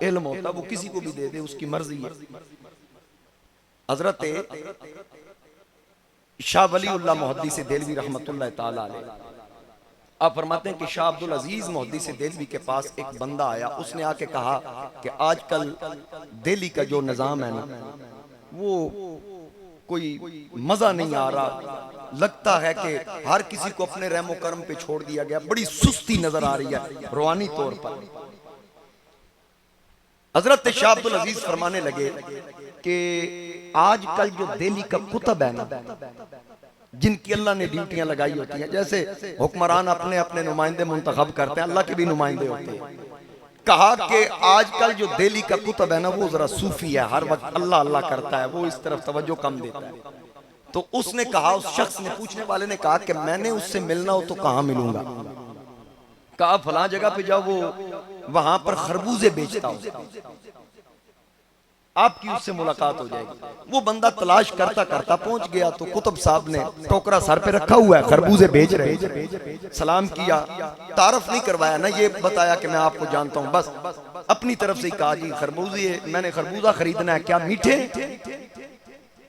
इल्म होता, वो किसी को भी दे दे उसकी मर्जी है। हजरत शाह वलीउल्लाह मुहद्दिस देलवी रहमतुल्लाह ताला अलैह आप फरमाते हैं कि शाह अब्दुल अजीज मुहद्दिस देलवी के पास एक बंदा आया। उसने आके कहा कि आजकल दिल्ली का जो निज़ाम है ना वो कोई मजा नहीं आ रहा, लगता है कि हर किसी को अपने रहमो करम पे छोड़ दिया गया, बड़ी सुस्ती नजर आ रही है रूहानी तौर पर। हजरत शाह अब्दुल अजीज फरमाने लगे कि आजकल जो दिल्ली का कुतब है ना जिनकी अल्लाह ने ड्यूटियां लगाई होती हैं, जैसे हुक्मरान अपने अपने नुमाइंदे मुंतखब करते हैं, अल्लाह के भी नुमाइंदे होते हैं। कहा कि आजकल जो दिल्ली का कुतब है ना वो जरा सूफी है, हर वक्त अल्लाह अल्लाह करता है, वो इस तरफ तवज्जो कम देता है। तो उसने कहा, उस शख्स ने, पूछने वाले ने कहा कि मैंने उससे मिलना हो तो कहाँ मिलूंगा? कहा फलां जगह पे जाओ, वो वहां पर खरबूजे बेचता हो, आपकी उससे मुलाकात हो जाएगी। वो बंदा तलाश करता करता पहुंच गया तो कुतुब साहब ने टोकरा सर पे रखा हुआ है, खरबूजे बेच रहे। सलाम किया, तारफ नहीं करवाया ना, ये बताया कि मैं आपको जानता हूं, बस अपनी तरफ से ही कहा जी खरबूजे, मैंने खरबूजा खरीदना है, क्या मीठे?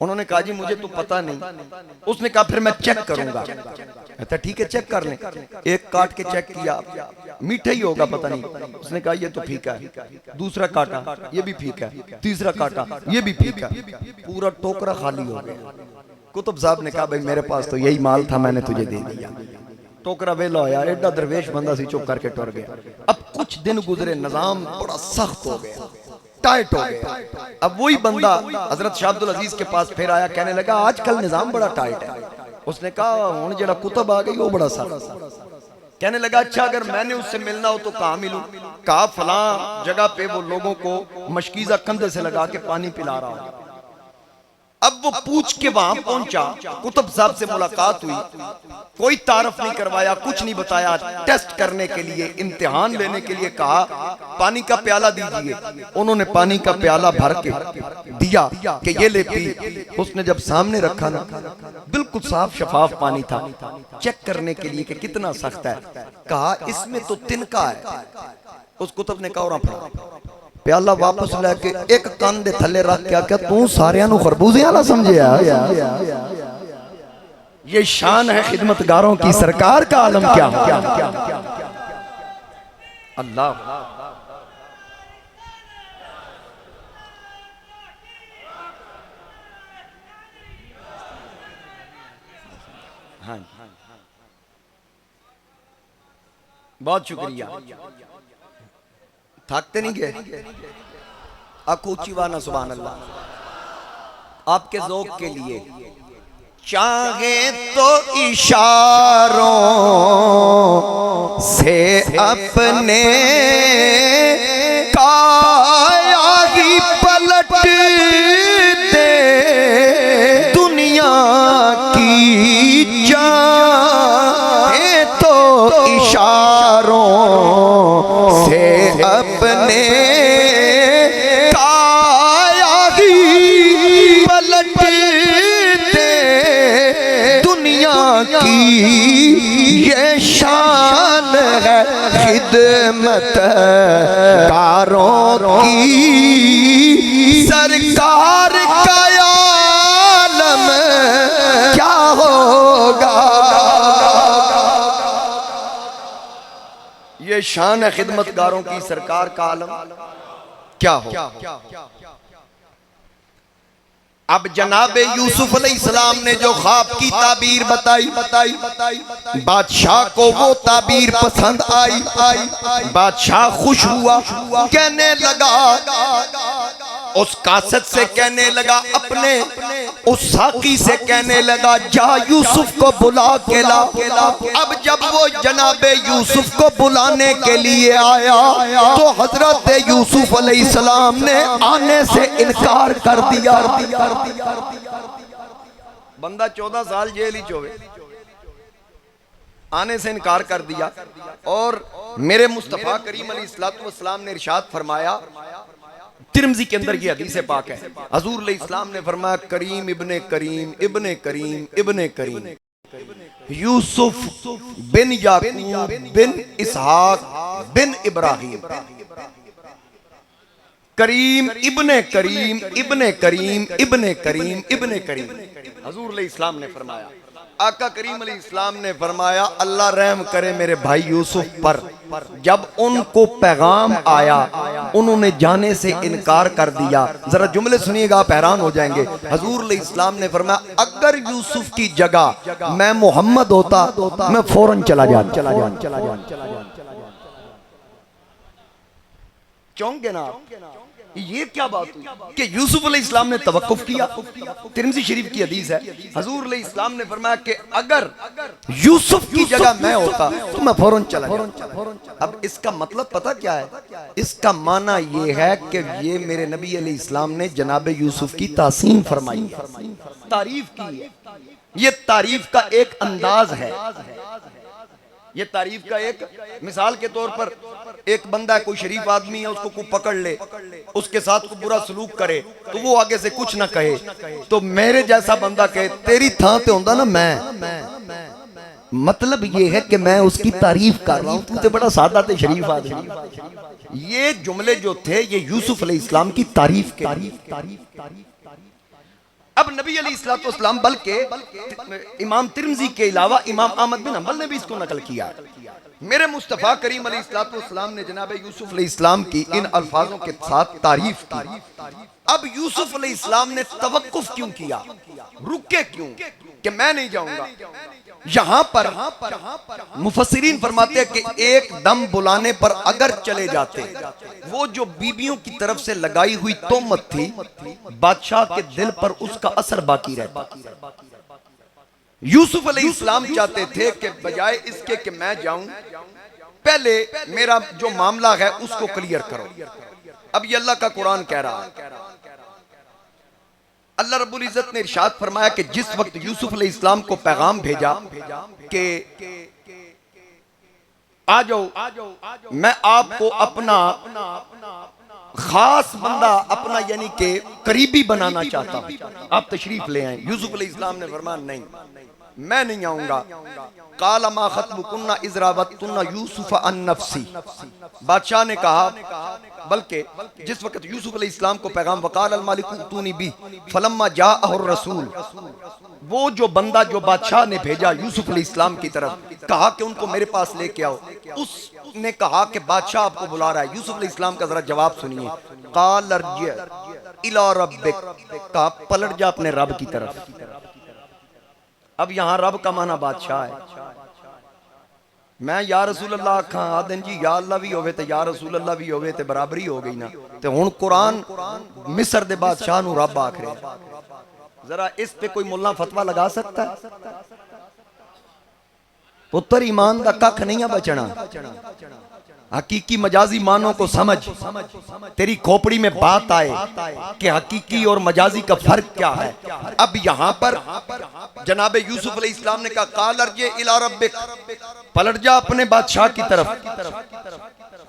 उन्होंने कहा जी मुझे तो पता नहीं। उसने कहा फिर मैं चेक करूंगा। कहता ठीक है चेक कर लें। एक काट के चेक किया, मीठा ही होगा पता नहीं। उसने कहा ये तो फीका है। दूसरा काटा, ये भी फीका है। तीसरा काटा, ये भी फीका। पूरा टोकरा खाली हो गया। कुतुब साहब ने कहा भाई मेरे पास तो यही माल था, मैंने तुझे दे दिया। टोकरा वेला होया, एडा दरवेश बंदा सी, चुप करके टुर गया। अब कुछ दिन गुजरे, निजाम बड़ा सख्त हो गया, टाइट हो गया। अब वही बंदा हजरत शाह अब्दुल अजीज के पास फिर आया, कहने लगा आजकल निजाम बड़ा टाइट है। उसने कहा हुण जेड़ा कुतुब आ गई वो बड़ा सख्त। कहने लगा अच्छा अगर मैंने उससे मिलना हो तो कहाँ मिलूं? कहा फलां जगह पे वो लोगों को मशकीजा कंधे से लगा के पानी पिला रहा हूं। अब वो पूछ के वहां पहुंचा, कुतुब साहब से मुलाकात हुई, कोई तारफ नहीं करवाया, कुछ नहीं बताया। टेस्ट करने के लिए, इम्तिहान लेने के लिए कहा पानी का प्याला दीजिए। उन्होंने पानी का प्याला भर के दिया कि ये ले पी। उसने जब सामने रखा ना, बिल्कुल साफ शफाफ पानी था। चेक करने के लिए कि कितना सख्त है, कहा इसमें तो तिनका है। उस कुतुब ने कहा और प्याला वापस लेके एक कान दे थले रख के क्या तू सारियां नु खरबूजे वाला समझे ये शान है खिदमतगारों की, सरकार का आलम क्या है। अल्लाह हाँ बहुत शुक्रिया, थकते नहीं गए। अकूची वाना सुभान अल्लाह। आपके ज़ौक़ के लिए चाहे तो इशारों से अपने काया ही पलट दे, दुनिया की चाहे तो इशारों से अपने काया ही पलट दे, दुनिया की ये शान है खिदमत कारों की, सरकार का आलम क्या होगा। ये शान है खिदमतगारों की, सरकार का आलम क्या हो। अब जनाबे यूसुफ अलैहिस्सलाम ने जो ख्वाब की ताबीर बताई, बादशाह को वो ताबीर पसंद आई। बादशाह खुश हुआ, कहने लगा उस कासद से, कहने लगा अपने उस साकी से, कहने लगा जा यूसुफ को बुला के ला। अब जब वो जनाबे यूसुफ को बुलाने के लिए आया तो हजरत यूसुफ अलैहिस्सलाम ने आने से इनकार कर दिया। बंदा 14 साल जेल ही चोवे, आने से इनकार कर दिया। और मेरे मुस्तफा करीम अलैहिस्सलातु वस्सलाम ने इरशाद फरमाया, तिरमिज़ी के अंदर ये हदीस पाक है, हजूर अलैहिस्सलाम ने फरमाया करीम इब्ने करीम इब्ने करीम इब्ने करीम यूसुफ बिन याकूब बिन इसहाक बिन इब्राहिम, करीम इब्ने करीम इब्ने करीम इब्ने करीम इब्ने करीम। हजूर अलैहिस्सलाम ने फरमाया, आका करीम अलैहिस्सलाम ने फरमाया अल्लाह रहम करे मेरे भाई यूसुफ पर। जब उनको पैगाम आया उन्होंने जाने से इनकार कर दिया। जरा जुमले सुनिएगा, आप हैरान हो जाएंगे। हजूर अलैहिस्सलाम ने फरमाया अगर यूसुफ की जगह मैं मोहम्मद होता मैं फौरन चला जाता। चौंक गए ना आप? ये क्या बात हुई कि यूसुफ अलैहिस्सलाम ने तवक्कुफ किया। तिरमिज़ी शरीफ की हदीस है, हजूर अलैहिस्सलाम ने फरमाया कि अगर यूसुफ की जगह मैं होता तो मैं फौरन चला जाता। अब इसका मतलब पता क्या है? इसका माना ये है कि ये मेरे नबी अलैहिस्सलाम ने जनाबे यूसुफ की तासीम फरमाई है, तारीफ की है। ये तारीफ का एक अंदाज है, ये तारीफ का एक मिसाल के तौर पर एक बंदा कोई शरीफ आदमी है, उसको कोई पकड़ ले, उसके साथ को बुरा सलूक करे तो वो आगे से कुछ ना कहे, तो मेरे जैसा बंदा कहे तेरी थां ते होंदा ना मैं, मतलब ये है कि मैं उसकी तारीफ कर रहा हूं, तू तो बड़ा सादा ते शरीफ आदमी। ये जुमले जो थे ये यूसुफ अलैहिस्सलाम की तारीफ के। अब नबी अलैहिस्सलातु वस्सलाम बल्कि इमाम तिरमिज़ी के अलावा इमाम अहमद बिन हंबल ने भी इसको नकल किया। मेरे मुस्तफ़ा करीम अलैहिस्सलातु वस्सलाम ने जनाब यूसुफ अलैहिस्सलाम की इन अल्फाजों के साथ तारीफ की। अब यूसुफ अलैहिस्सलाम ने तवक्कुफ क्यों किया, रुके क्यों कि मैं नहीं जाऊंगा? यहां पर मुफस्सिरीन फरमाते हैं कि एक दम बुलाने पर अगर चले जाते, वो जो बीबियों की तरफ से लगाई हुई तोहमत थी बादशाह के दिल पर उसका असर बाकी रहता। यूसुफ अलैहिस्सलाम चाहते थे कि बजाय इसके कि मैं जाऊं, पहले मेरा जो मामला है उसको क्लियर करो। अब ये अल्लाह का कुरान कह रहा है, अल्लाह रब्बुल इज्जत ने इरशाद फरमाया कि जिस वक्त यूसुफ अलैहिस्सलाम को पैगाम भेजा कि आ जाओ, मैं आपको अपना खास बंदा, अपना यानी कि करीबी बनाना चाहता हूं, आप तशरीफ ले आए। यूसुफ अलैहिस्सलाम ने फरमाया नहीं, मैं नहीं आऊंगा। काला मा खत्बुकुन्ना इज़ रावत्तुन्ना यूसुफ अन नफ्सी, बादशाह ने कहा, बल्कि जिस वक्त यूसुफ अलैहिस्सलाम को पैगाम वकाल अल मालिक उतूनी बी फलम्मा जाअहुर रसूल, वो जो बंदा जो बादशाह ने भेजा यूसुफ अलैहिस्सलाम की तरफ, कहा कि उनको मेरे पास लेके आओ, उसने कहा कि बादशाह आपको बुला रहा है। यूसुफ अलैहिस्सलाम का जरा जवाब सुनिए। काल अर्जी इला रब्बिक, कहा पलट जा अपने रब की तरफ। अब यहां रब का माना बादशाह है। मैं या रसूल अल्लाह आखा आदन जी या अल्लाह भी होवे ते या रसूल अल्लाह भी होवे ते बराबरी हो गई ना। ते हुण कुरान मिस्र दे बादशाह नूं रब आख रहा है। जरा इस पे कोई मुल्ला फतवा लगा सकता है? पुत्र ईमान दा कख नहीं है बचना। हकीकी मजाजी मानों को समझ, तेरी खोपड़ी में बात आए कि हकीकी और मजाजी का फर्क क्या है। अब यहाँ पर जनाब यूसुफ अलैहिस्सलाम ने कहा काल अर्जे इला रब्बिक, पलट जा अपने बादशाह की तरफ।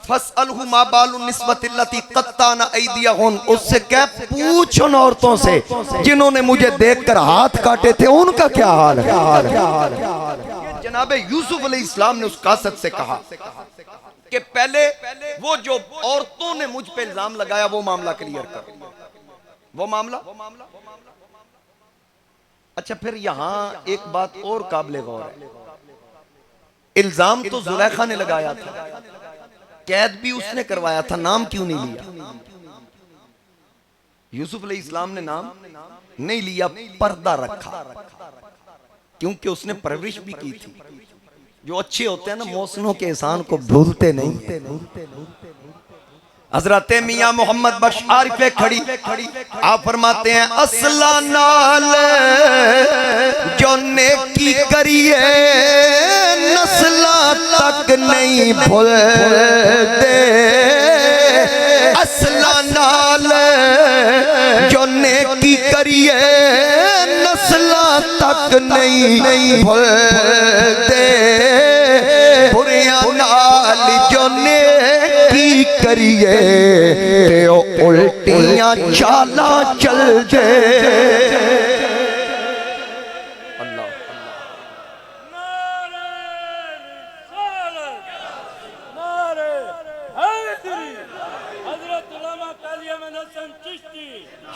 फसअलहु मा बालुन निस्वतिल्लती क़त्ताना ऐदियहुन, उससे क्या पूछ उन औरतों से जिन्होंने मुझे देखकर हाथ काटे थे, उनका क्या हाल है। जनाब यूसुफ अलैहिस्सलाम ने उस कासत से कहा कि पहले वो जो औरतों ने मुझ पे इल्जाम लगाया वो मामला क्लियर कर, वो मामला। अच्छा, फिर यहां एक बात और काबिल गौर है, इल्जाम तो जुलेखा ने लगाया था, कैद भी उसने करवाया था, नाम क्यों नहीं लिया? यूसुफ अलैहिस्सलाम ने नाम नहीं लिया, पर्दा रखा, क्योंकि उसने परवरिश भी की थी। जो अच्छे होते हैं ना, मौसनों के एहसान को भूलते नहीं। हजरत मियां मोहम्मद बख्श आरिफे खड़ी आप फरमाते हैं असला नाल जो नेकी करिए नस्ला तक नहीं भूलते, असला नाल जो नेकी करिए नस्ला तक नहीं भूलते, बुरिया नाल जो नेकी करिए उल्टियां चाला चल दे।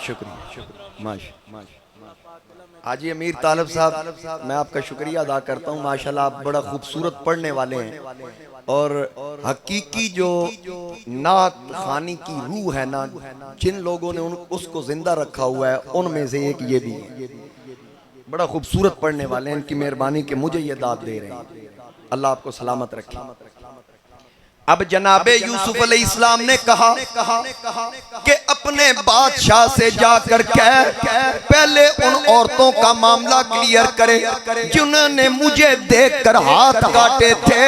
शुक्रिया हाजी अमीर तालब साहब, मैं आपका शुक्रिया अदा करता हूँ। माशाल्लाह आप बड़ा खूबसूरत पढ़ने वाले हैं और हकीकी जो नात खानी की रूह है ना, जिन लोगों ने उसको जिंदा रखा हुआ है उनमें से एक ये भी है। बड़ा खूबसूरत पढ़ने वाले हैं, इनकी मेहरबानी के मुझे ये दाद दे रहे हैं। अल्लाह आपको सलामत रखे। अब जनाबे यूसुफ अलैहिस्सलाम ने कहा कि अपने बादशाह से जाकर कह पहले उन औरतों का मामला क्लियर करे जिन्होंने मुझे देखकर हाथ काटे थे।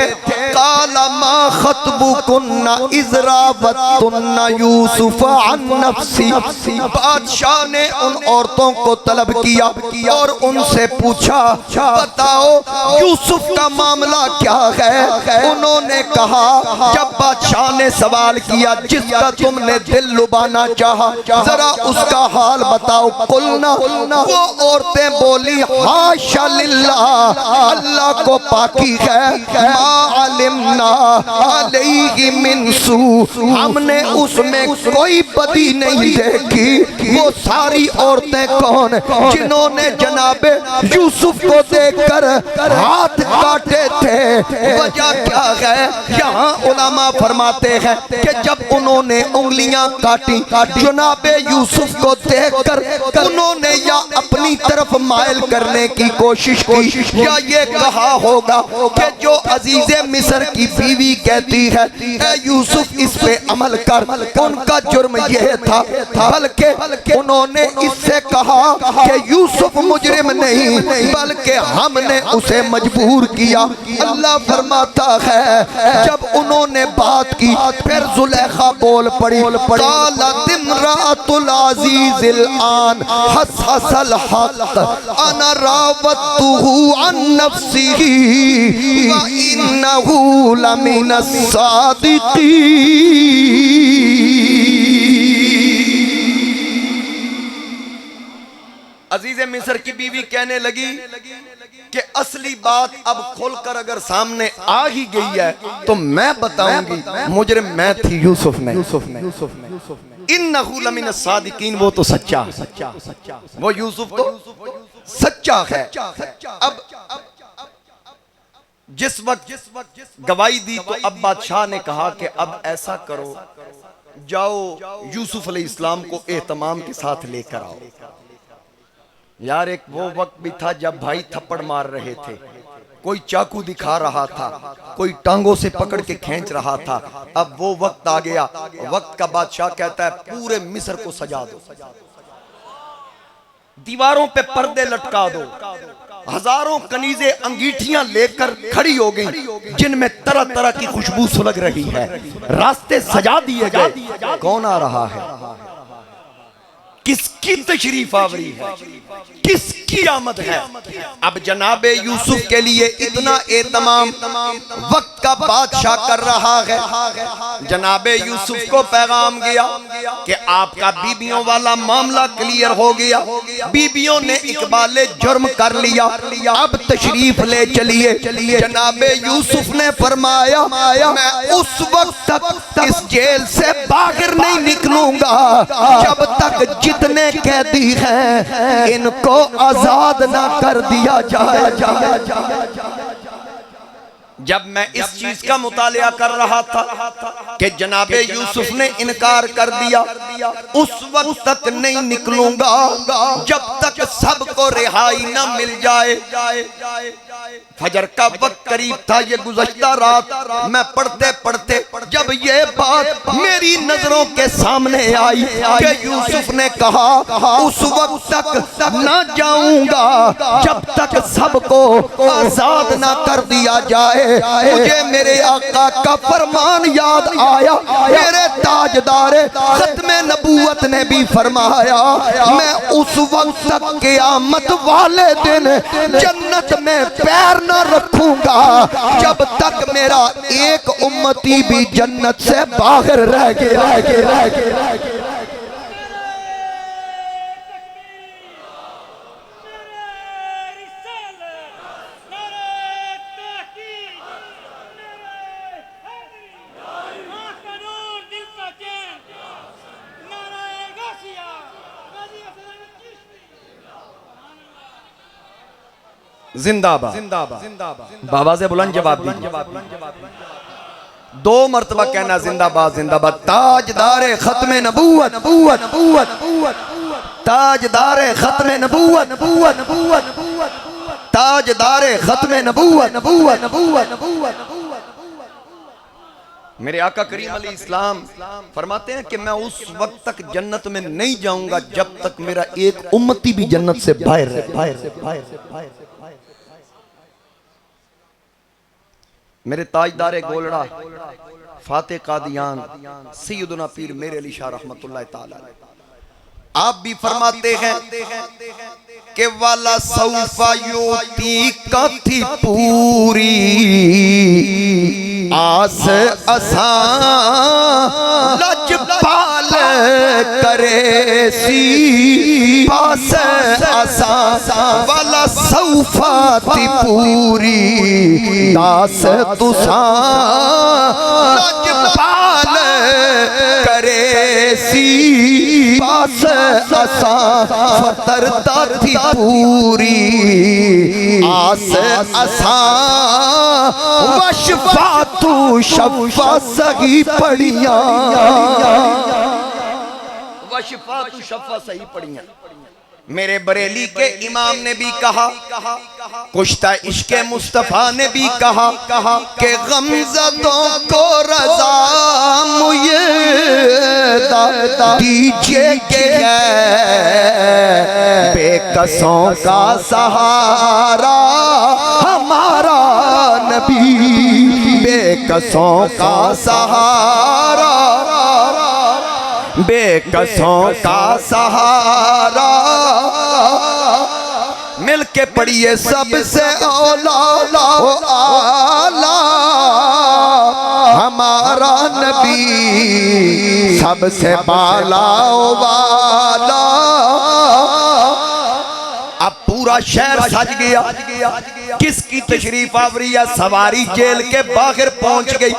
काला मा खत्बुकुन्ना इज़ रावत्तुन्ना यूसुफ अन नफ्सी, बादशाह ने उन औरतों को तलब किया और उनसे पूछा बताओ यूसुफ का मामला क्या है। उन्होंने कहा, जब बादशाह ने सवाल किया जिसका तुमने दिल लुभाना चाहा जरा उसका हाल बताओ, कुलना, वो औरतें बोली हाशा लिल्लाह, अल्लाह को पाकी है, मा अलिमना अलैहि मिन सू, हमने उसमें कोई बदी नहीं देखी। वो सारी औरतें कौन जिन्होंने जनाबे यूसुफ को देखकर हाथ काटे थे? वजह क्या है? यहाँ उलमा फरमाते हैं कि जब उन्होंने उंगलियां काटी जनाबे यूसुफ को देखकर उन्होंने या अपनी तरफ मायल करने की कोशिश की, या ये कहा होगा कि जो अजीज़े मिस्र की बीवी कहती है ए यूसुफ इस पे अमल कर, उनका जुर्म यह था, बल्कि उन्होंने इससे कहा कि यूसुफ मुजरिम नहीं बल्कि हमने उसे मजबूर किया। अल्लाह फरमाता है जब उन्होंने बात की फिर जुलेखा बोल पड़ी, क़ालत इम्राअतुल अज़ीज़िल आन हसल हक़ अना रावतुहु अन नफ्सिही व इन्नहु लमिनस सादिक़ीन। अजीज़े मिस्र की बीवी कहने लगी कि असली बात अब खोलकर अगर सामने आ ही गई है तो मैं बताऊंगी मुजरिम मैं थी यूसुफ ने। इन्नहु लमिनस सादिकीन, वो तो सच्चा, वो यूसुफ तो सच्चा है। अब जिस वक्त गवाही दी तो अब बादशाह ने कहा कि अब ऐसा करो, जाओ यूसुफ अलैहिस्सलाम को एहतमाम के साथ लेकर आओ। यार एक वो वक्त भी था जब भाई थप्पड़ मार रहे थे, कोई चाकू दिखा रहा था, कोई टांगों से पकड़ के खींच रहा था। अब वो वक्त आ गया, वक्त का बादशाह कहता है पूरे मिस्र को सजा दो, दीवारों पे पर्दे लटका दो, हजारों कनीजे अंगीठियां लेकर खड़ी हो गई जिनमें तरह तरह की खुशबू सुलग रही है, रास्ते सजा दिए गए। कौन आ रहा है? किसकी तशरीफ आवरी है, किसकी आमद है? अब जनाबे यूसुफ के लिए इतना एहतमाम वक्त का बादशाह कर रहा है। जनाबे यूसुफ को पैगाम गया कि आपका बीबियों वाला मामला क्लियर हो गया, बीबियों ने इकबाले जुर्म कर लिया, अब तशरीफ ले चलिए। जनाबे यूसुफ ने फरमाया मैं उस वक्त तक इस जेल से बाहर नहीं निकलूंगा जब तक जितने कैदी हैं इनको आजाद ना कर दिया जाए। जब मैं इस चीज का मुतालिया कर रहा था कि जनाबे यूसुफ ने इनकार कर दिया, उस वक्त तक नहीं निकलूंगा जब तक सबको रिहाई ना मिल जाए। फजर का वक्त करीब था, ये गुज़श्ता रात मैं पढ़ते पढ़ते जब ये बात मेरी नजरों के सामने आई कि यूसुफ ने कहा उस वक्त तक ना जाऊंगा जब तक सबको आजाद ना कर दिया जाए। मुझे मेरे आका का फरमान याद आया, मेरे ताजदारे खत्मे नबूवत ने भी फरमाया मैं उस वक्त तक क़यामत वाले दिन जन्नत में पैर न रखूंगा जब तक मेरा एक उम्मती भी जन्नत से बाहर रह गया। जिंदाबाद, बाबा से बुलंद जवाब दीजिए, 2 मरतबा कहना जिंदाबाद जिंदाबाद। ताजदारे खत्मे नबूवत, ताजदारे खत्मे नबूवत, ताजदारे खत्मे नबूवत। मेरे आका करीम अलैहिस्सलाम फरमाते हैं कि मैं उस वक्त तक जन्नत में नहीं जाऊंगा जब तक मेरा एक उम्मती भी जन्नत से बाहर रहे। मेरे ताजदारे गोलड़ा फाते कादियान सैयदना पीर मेरे अली शाह रहमतुल्लाह ताला आप भी फरमाते हैं कि वाला सौफा योती कथी पूरी आस असा लजपाल करे सी पास असा वाला सौफा ती पूरी दास तुसा लजपाल करे सी पास असा फतरता थी पूरी आस असा वशफा तू शफा सही पढ़िया, वशफा तू शफा सही पढ़िया। मेरे बरेली के इमाम ने भी कहा, कुश्ता इश्क़े मुस्तफ़ा ने भी कहा कि गमज़दों को रज़ा मुझे दीजिए कि बेकसों का सहारा हमारा नबी, बेकसों का सहारा, बेकसों का सहारा। मिल के पढ़िए सबसे औला ओ आला हमारा नबी, सबसे बाला ओ वाला। अब पूरा शहर सज गया, किसकी तशरीफ आवरी है? सवारी जेल के बाहर पहुंच गई।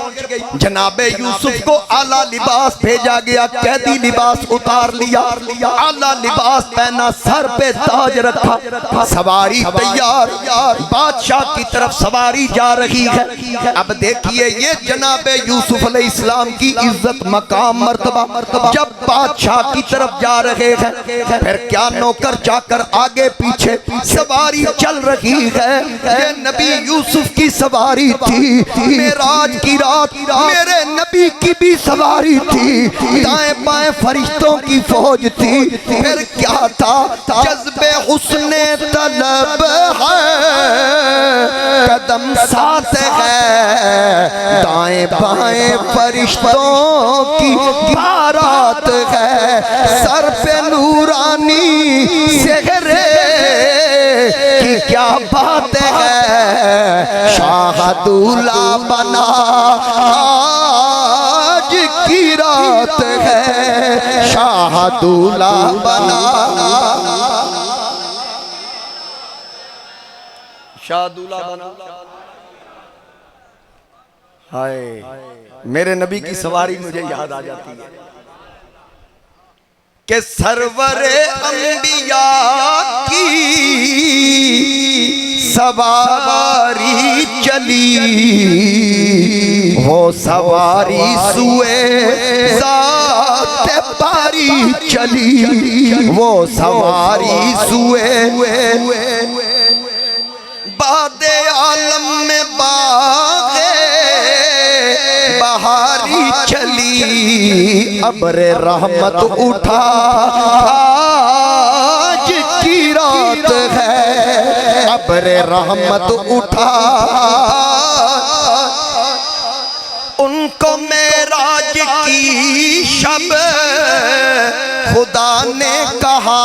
जनाबे यूसुफ को आला लिबास भेजा गया, कैदी लिबास उतार लिया, आला लिबास पहना, सर पे ताज रखा, सवारी तैयार, बादशाह की तरफ सवारी जा रही है। अब देखिए ये जनाबे यूसुफ अलैहिस्सलाम की इज्जत, मकाम, मर्तबा। जब बादशाह की तरफ जा रहे हैं, फिर क्या नौकर चाकर आगे पीछे, सवारी चल रही है। ये नबी यूसुफ की सवारी थी, मेराज की रात मेरे नबी की भी सवारी थी, दाएं बाएं फरिश्तों की फौज थी। फिर क्या था? जज्बे हुस्ने तलब है, कदम साथ है, दाएं बाएं फरिश्तों की बारात है, सर पे नूरानी सेहरे की क्या बात है, शाहदूला बना आज की रात है, शाहदूला बना, शाहदूला बना। हाय मेरे नबी की सवारी मुझे याद आ जाती है कि सरवरे अंबिया की सवारी चली, वो सवारी सुए ज़ात पारी चली, वो सवारी सुए बादे आलम में बागे बहारी चली, अब्रे रहमत उठा आज की रात है, अब्रे रहमत उठा। उनको मेराज की शब खुदा ने कहा,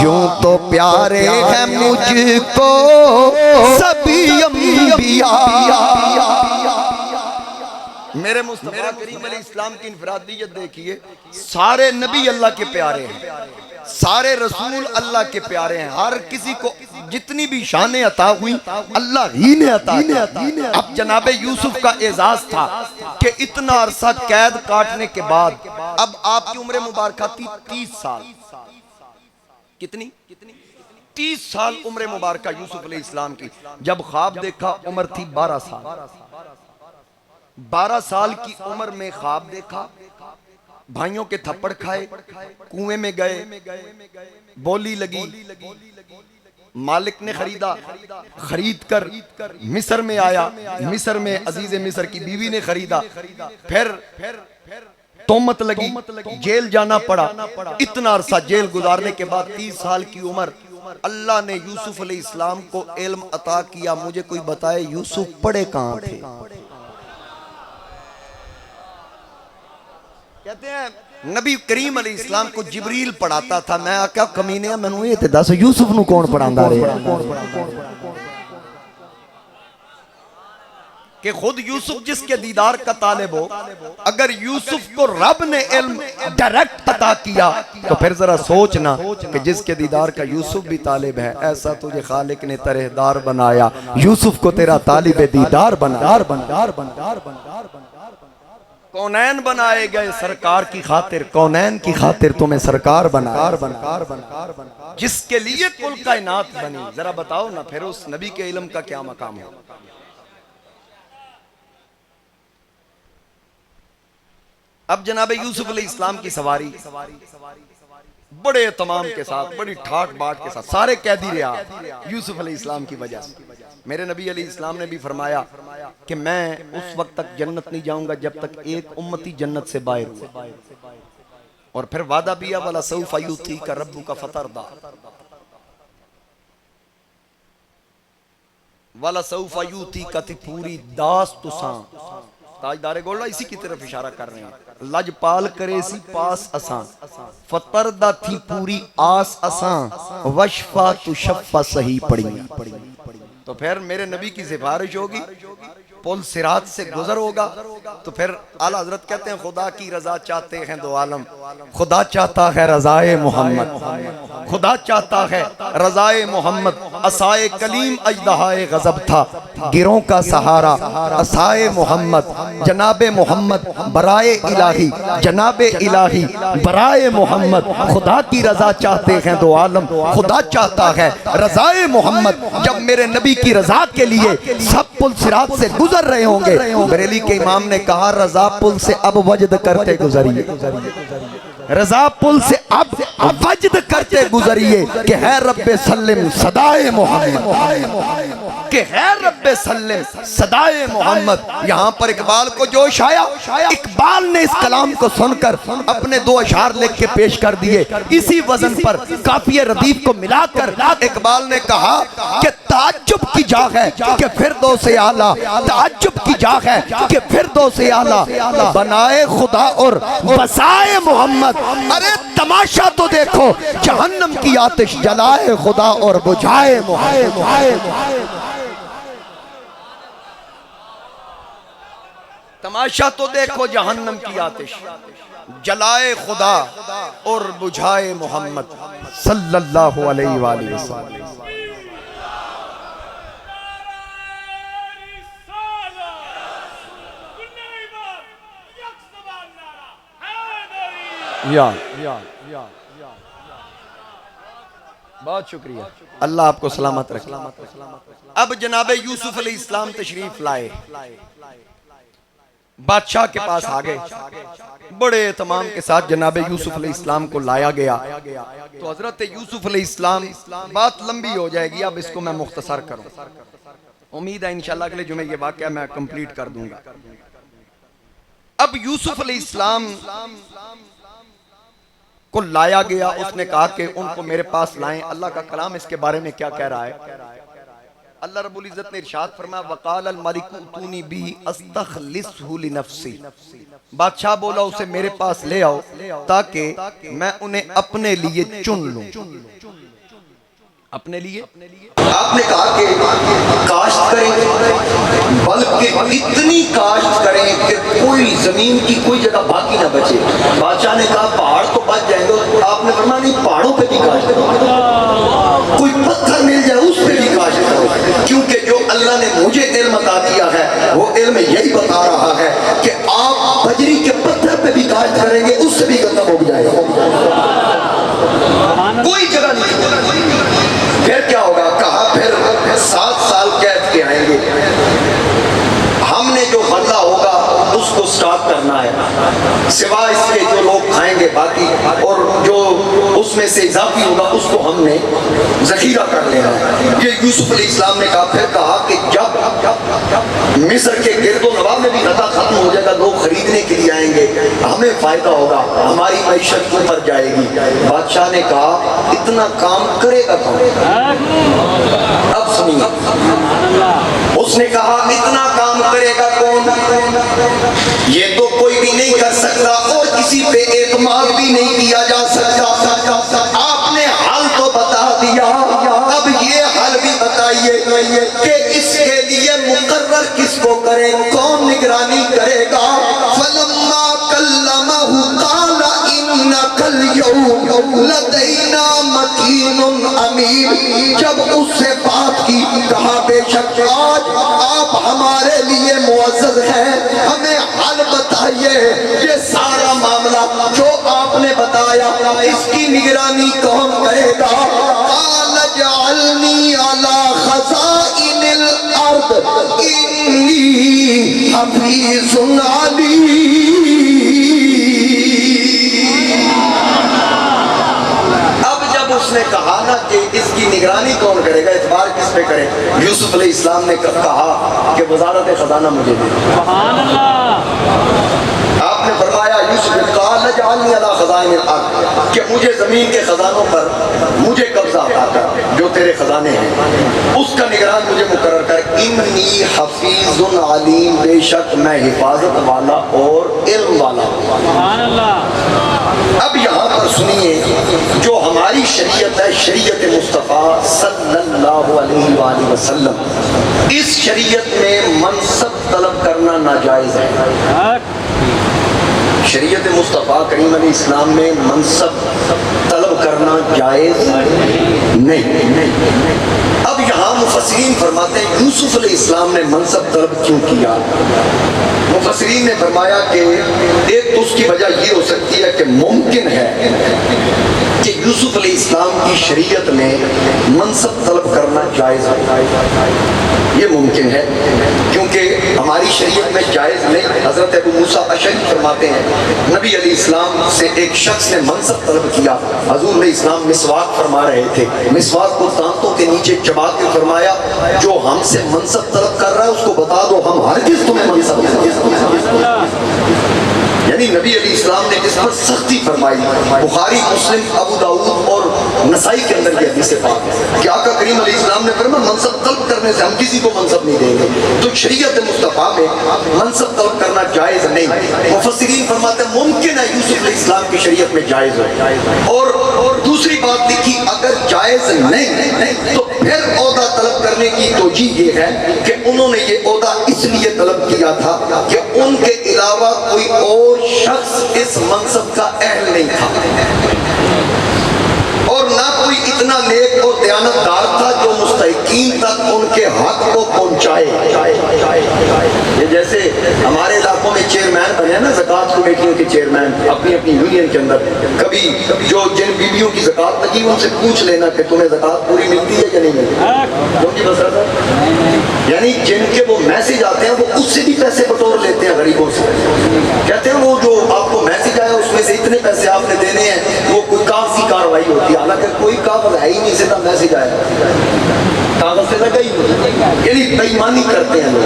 यूं तो प्यारे हैं मुझको सभी अंबिया। मेरे मुस्तफा करीम अलैहिस्सलाम की इनफरादियत देखिए, सारे नबी अल्लाह के प्यारे हैं, सारे रसूल अल्लाह के प्यारे हैं। हर किसी को जितनी भी शानें अता हुई अल्लाह ही ने अता की। अब जनाबे यूसुफ का एजाज था कि इतना अरसा कैद काटने के बाद अब आपकी उम्र मुबारक थी 30 साल। कितनी? 30 साल उम्र मुबारक यूसुफ अलैहिस्सलाम की। जब ख्वाब देखा उम्र थी 12 साल। 12 साल की उम्र में ख्वाब देखा, भाइयों के थप्पड़ खाए, कुएं में गए, बोली लगी, मालिक ने खरीदा, खरीद कर मिस्र में आया, मिस्र में अजीज मिस्र की बीवी ने खरीदा, फिर तोहमत लगी, जेल जाना पड़ा। इतना अरसा जेल गुजारने के बाद 30 साल की उम्र, अल्लाह ने यूसुफ अलैहिस्सलाम को इल्म अता किया। मुझे कोई बताए यूसुफ पढ़े कहाँ थे? कहते हैं नबी करीम अलैहिस्सलाम को जिब्रील पढ़ाता था। मैं आका कमीने मैनू ये ते दस यूसुफ नू कौन पढ़ांदा रहा? कि खुद यूसुफ जिसके दीदार का तालिब हो, अगर यूसुफ को रब ने इल्म डायरेक्ट अता किया तो फिर जरा सोचना कि जिसके दीदार का यूसुफ भी तालिब है, ऐसा तुझे खालिक ने तरहेदार बनाया, यूसुफ को तेरा तालिब दीदार कौनैन बनाए गए सरकार की खातिर, कौनैन की खातिर तुम्हें सरकार बना, जिसके लिए कुल कायनात बनी। जरा बताओ ना फिर उस नबी के इल्म का क्या मकाम हो? अब जनाबे यूसुफ अलैहिस्सलाम की सवारी, बड़े तमाम के साथ, बड़ी ठाट बाट के साथ, सारे कैदी रहा यूसुफ अलैहिस्सलाम की वजह से। मेरे नबी अलैहिस्सलाम ने भी फरमाया कि मैं उस वक्त तक जन्नत नहीं जाऊंगा जब तक एक उम्मती जन्नत से बाहर हुआ। और फिर वादा भी वाला सौफा युतीका रब्बुका फतरदा, वाला सौफा युतीका पूरी दास तुसा। ताजदारे गोल्डा इसी की तरफ इशारा कर रहे हैं। लजपाल करे सी पास असां, फतरदा थी पूरी आस असां, वशफा तु शफ़ा सही पड़ी। तो फिर मेरे नबी की सिफारिश होगी, पुल सिरात से गुजर होगा, तो फिर आला हजरत कहते हैं खुदा की रजा चाहते हैं दो आलम, खुदा चाहता है रजाए मोहम्मद, खुदा चाहता है रजाए मोहम्मद। असाए कलीम अजदहाए गजब था, गिरों का सहारा असाए मोहम्मद, जनाबे मोहम्मद बराए इलाही, जनाबे इलाही बराए मोहम्मद। खुदा की रजा चाहते हैं दो आलम, खुदा चाहता है रजाए मोहम्मद। जब मेरे नबी की रजा के लिए सब पुल सिरात से गुजर रहे होंगे, बरेली के इमाम ने कहा रजा पुल से अब वजद करते गुजरिए, रजा पुल से अब वजद करते गुजरिए कि है रब्बे सल्लिम सदाए मोहम्मद, कि है रब्बे सल्लिम सदाए मोहम्मद। यहाँ पर इकबाल को जोश आया, इकबाल ने इस कलाम को सुनकर अपने दो अशार लिख के पेश कर दिए। इसी वजन पर काफिया रदीफ को मिलाकर इकबाल ने कहा कि ताज्जुब की जाग है कि फिरदौस आला, ताज्जुब की जाग है कि फिरदौस आला, बनाए खुदा और बसाए मोहम्मद। अरे तमाशा तो देखो, जहन्नम की आतिश जलाए खुदा और बुझाए मोहम्मद। तमाशा तो देखो, जहन्नम की आतिश जलाए खुदा और बुझाए मोहम्मद सल्लल्लाहु अलैहि वसल्लम। बहुत शुक्रिया, अल्लाह आपको सलामत रखे। अब जनाबे यूसुफ अलैहिस्सलाम तशरीफ लाए, बादशाह के पास आ गए, बड़े एहतमाम के साथ जनाबे यूसुफ अलैहिस्सलाम को लाया गया। तो हजरत यूसुफ अलैहिस्सलाम, बात लंबी हो जाएगी, अब इसको मैं मुख्तसर करूं, उम्मीद है इंशाल्लाह अगले जुमे ये वाकया मैं कंप्लीट कर दूंगा। अब यूसुफ अलैहिस्सलाम को लाया गया, उसने कहा कि उनको मेरे पास लाएं। अल्लाह का कलाम इसके बारे में क्या कह रहा है? अल्लाह रब्बुल इज्जत ने इरशाद फरमाया वक़ाल अल मलिकु उतूनी बिही अस्तखलिसहु लिनफ्सी, बादशाह बोला उसे मेरे पास ले आओ ताकि मैं उन्हें अपने लिए चुन लूं, अपने लिए। आपने कहा कि काश्त करें, बल्कि इतनी काश्त करें कि कोई जमीन की कोई जगह बाकी ना बचे। बादशाह ने कहा पहाड़ तो बच जाएंगे, आपने फरमाया नहीं, पहाड़ों पे भी काश्त करो, कोई पत्थर मिल जाए उस पे भी काश्त करो, क्योंकि जो अल्लाह ने मुझे इल्म अता दिया है वो इल्म यही बता रहा है कि आप बजरी के पत्थर पे भी काश्त करेंगे, उससे भी गंदम उग जाएगा, कोई जगह नहीं। फिर क्या होगा? कहा फिर 7 साल कैद के आएंगे, हमने जो बदला होगा उसको स्टॉक करना है, सिवा इसके जो लोग खाएंगे बाकी, और जो उसमें से इजाफी होगा उसको हमने जखीरा कर लेना है। ये यूसुफ अलैहिस्सलाम ने कहा। फिर कहा कि जब मिस्र के गिरदो नवाब में भी गदा खत्म हो जाएगा, लोग खरीदने के लिए आएंगे, हमें फायदा होगा, हमारी मईशत ऊपर जाएगी। बादशाह ने कहा इतना काम करेगा कौन? अब सुनिए, उसने कहा इतना काम करेगा कौन? ये तो कोई भी नहीं कर सकता और किसी पे एतमाद भी नहीं किया जा सकता। आपने हल तो बता दिया, अब ये हल भी बताइए कि इसके लिए मुकर्रर किसको करें, कौन निगरानी करेगा? फलम्मा कल्लमहु काला इन्नकल यौम लदैना मकीनुन अमीन। जब उससे बात की, कहा बेशक आज आप हमारे लिए मुअज़्ज़ज़ हैं, हमें हल बताइए, ये सारा मामला जो आपने बताया इसकी निगरानी कौन करेगा? क़ाल जअलनी अला ख़ज़ाइनिल अर्द इन्नी हफ़ीज़ुन अलीम। उसने कहा ना कि इसकी निगरानी कौन करेगा, इतबार किस पे करे, यूसुफ अलैहिस्सलाम ने कहा कि वजारत खजाना मुझे दे। आपने फरमाया यूसुफ कि मुझे जमीन के खजानों पर मुझे कब्जा अता कर, जो तेरे खजाने हैं उसका निगरान मुझे मुकर्रर कर। इन्नी हफीजुन अलीम, बेशक मैं हिफाजत वाला और इल्म वाला। अब यहाँ पर सुनिए, जो हमारी शरीयत है, शरीयत मुस्तफ़ा सल्लल्लाहु अलैहि वसल्लम, इस शरीयत में मनसब तलब करना नाजायज है। शरीयत मुस्तफ़ा करीम अलैहिस्सलाम में मनसब तलब करना जायज़ नहीं। अब यहाँ मुफस्सिरीन फरमाते हैं यूसुफ अलैहिस्सलाम ने मनसब तलब क्यों किया। मुफस्सिरीन ने फरमाया कि एक तो उसकी वजह ये हो सकती है कि मुमकिन है कि यूसुफ अलैहिस्सलाम की शरीयत में मनसब तलब करना जायज़ है, ये मुमकिन है, क्योंकि हमारी शरीयत में जायज़ नहीं। हज़रत अबू मूसा अशरी फरमाते हैं नबी अलैहिस्सलाम से एक शख्स ने मनसब तलब किया। हज़ूर अलैहिस्सलाम मिसवाक फरमा रहे थे, मिसवाक को दांतों के नीचे चबा के फरमाया जो हमसे मनसब तलब कर रहा है उसको बता दो, हम हरगिज़ तुम्हें मनसब नहीं। यानी नबी अलैहिस्सलाम ने इस पर सख्ती फरमाई। बुखारी, मुस्लिम, अबू दाऊद और नसाई के अंदर ये हदीस पाक है कि आका करीम अलैहिस्सलाम ने फरमाया मनसब तलब करने से हम किसी को मनसब नहीं देंगे। तो शरीयत मुस्तफ़ा में मनसब तलब करना जायज़ नहीं। मुफस्सिरीन फरमाते हैं मुमकिन है यूसुफ अलैहिस्सलाम की शरीयत में जायज़ हो। और दूसरी बात देखी, अगर जायज़ नहीं तो फिर ओहदा तलब करने की तोजी ये है कि उन्होंने ये ओहदा इसलिए तलब किया था कि उनके अलावा कोई और शख्स इस मनसब का अहल नहीं था और ना कोई इतना नेक और दयानतदार था जो मुस्तहिकीन तक उनके हक को पहुंचाए। ये जैसे हमारे इलाकों में चेयरमैन बने ना, ज़कात कमेटियों के चेयरमैन अपनी अपनी यूनियन के अंदर, कभी जो जिन बीवियों की ज़कात लगी उनसे पूछ लेना कि तुम्हें ज़कात पूरी मिलती है या नहीं मिलती, क्योंकि बस यानी जिनके वो मैसेज आते हैं वो उससे भी पैसे बटोर लेते हैं गरीबों से। कहते हैं वो जो आपको मैसेज आया उसमें से इतने पैसे आपने देने हैं, वो कोई कागजी कार्रवाई होती है, हालांकि कोई कागज है ही नहीं, सीधा मैसेज आया, कागज से लगा ही नहीं। यानी बेईमानी करते हैं लोग,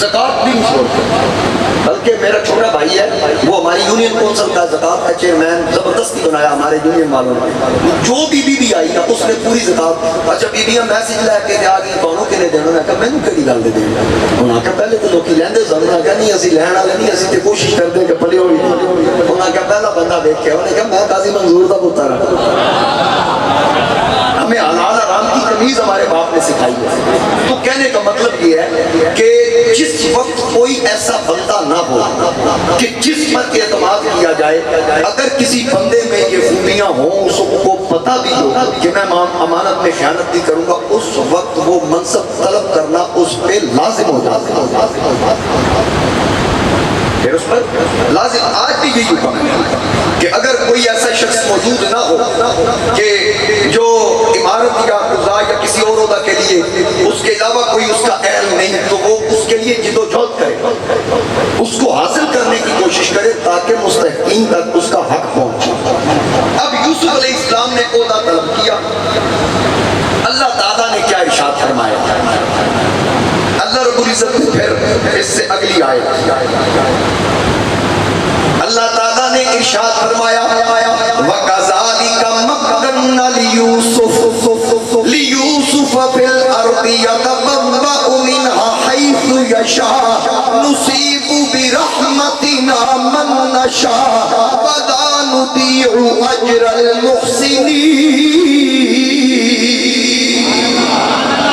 ज़कात भी नहीं छोड़ते। बल्कि मेरा छोटा भाई है, वो हमारी यूनियन कौंसिल का ज़कात का चेयरमैन जबरदस्ती बनाया हमारे यूनियन वालों ने। जो बीबी भी आई ना उसने पूरी ज़कात, अच्छा बीबियां मैसेज लैके आ गई दोनों के देना, मैं कहा मैनू केड़ी गल दे देना, उन्होंने कहा पहले तो लोग लैंदे सन, उन्होंने कहा नहीं असीं लैण वाले नहीं, असीं ते कोशिश करते कि भले होई। उन्होंने कहा पहला बंदा देखिया, उन्होंने कहा मैं काजी मंजूर का पुत्र हां, हमें हलाल हराम की तमीज हमारे बाप ने सिखाई है। तो कहने का मतलब ये है कि जिस वक्त कोई ऐसा बंदा ना हो कि जिस पर एतमाद किया जाए, अगर किसी बंदे में ये खूबियां हो, उसको पता भी हो कि मैं अमानत में ख़यानत नहीं करूंगा, उस वक्त वो मनसब तलब करना उस पर लाजिम हो जाता है, फिर उस पर लाजिम। आज भी यही हुक्म है कि अगर कोई ऐसा शख्स मौजूद ना हो कि जो इमारत या खुदा या किसी और ओहदा के लिए उसके अलावा कोई उसका अहल नहीं, तो वो उसके लिए जिदोजहद करे, उसको हासिल करने की कोशिश करे ताकि मुस्तहिकीन तक उसका हक पहुंचे। अब यूसुफ अलैहिस्सलाम ने ओहदा तलब किया, अल्लाह ताला ने क्या इरशाद फरमाया, अल्लाह रब्बुल इज्जत ने फिर इससे अगली आयत अल्लाह ताला ने इरशाद फरमाया वकज़ालिका मक्कन्ना लियूसुफ फिल अर्दि यतबव्वअु मिनहा हैसु यशा नुसीबु बिरहमतिना मन नशा व ला नुदीउ अजरल मुहसिनीन।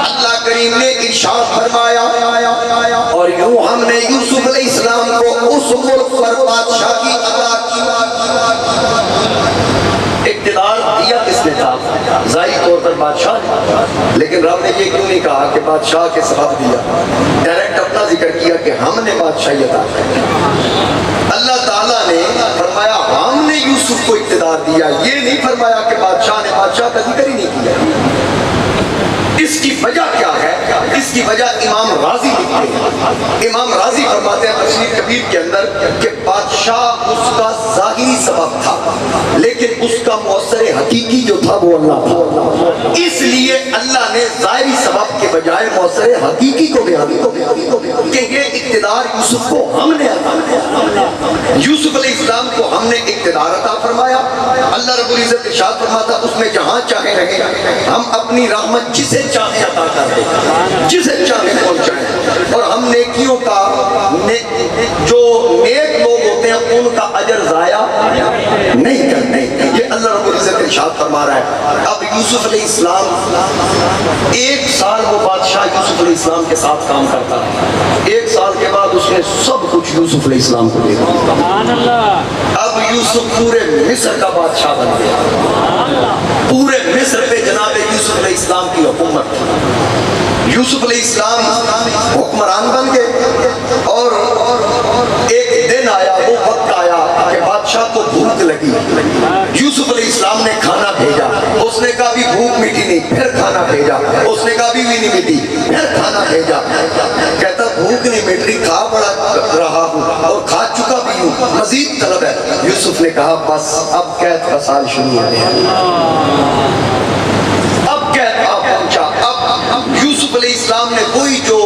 अल्लाह करीम ने इरशाद फरमाया और यूं हमने यूसुफ अलैहिस्सलाम को उस मुल्क पर बादशाही अता की। इक़्तिदार दिया किसने था? ज़ाहिरी तौर पर बादशाह ने, लेकिन रब ने ये क्यों नहीं कहा कि बादशाह के सबब दिया, डायरेक्ट अपना जिक्र किया कि हमने बादशाही अता की। अल्लाह ताला ने फरमाया हमने यूसुफ को इक़्तिदार दिया, ये नहीं फरमाया कि बादशाह ने, बादशाह का जिक्र ही नहीं किया। इसकी वजह क्या है? इसकी वजह इमाम राज़ी थे। इमाम राजी फरमाते हैं तफसीर कबीर के अंदर कि बादशाह उसका ज़ाहिरी सबब था, लेकिन उसका मौसर हकीकी जो था वो अल्लाह था। इसलिए अल्लाह ने ज़ाहिरी सबब के बजाय मौसर हकीकी को बयान किया कि ये इक़्तिदार यूसुफ को हमने यूसुफ अलैहिस्सलाम को हमने इक़्तिदार अता फरमाया। अल्लाह रब्बुल इज़्ज़त इरशाद फरमाता उसमें जहाँ चाहे रहे, हम अपनी रहमत जिसे चाहे अता कर दे, जिसे चाहे पहुँचाएं। और हम नेकियों का जो नेक लोग होते हैं उनका अजर ज़ाया नहीं करते। ये अल्लाह रब्बुल इज़्ज़त इरशाद फरमा रहा है। अब यूसुफ अलैहिस्सलाम 1 साल वो बादशाह यूसुफ अलैहिस्सलाम के साथ काम करता है। 1 साल के बाद उसने सब कुछ यूसुफ अलैहिस्सलाम को दे दिया। अब यूसुफ पूरे मिस्र का बादशाह बन गया। पूरे मिस्र पे जनाब यूसुफ अलैहिस्सलाम की हुकूमत थी। यूसुफ अलैहिस्सलाम हुक्मरान बन गए और एक दिन आया, वो वक्त आया कि बादशाह को भूख लगी। यूसुफ अलैहिस्सलाम ने खाना भेजा, उसने कहा भी भूख मिटी नहीं, फिर खाना भेजा, उसने कहा भी नहीं मिटी, फिर खाना भेजा। कहता भूख नहीं मिट रही, खा बड़ा रहा हूँ और खा चुका भी हूँ, मजीद तलब है। यूसुफ ने कहा बस अब कैद का साल शुरू हो गया। अब कैद आ पहुंचा। अब यूसुफ अलैहिस्सलाम ने वही जो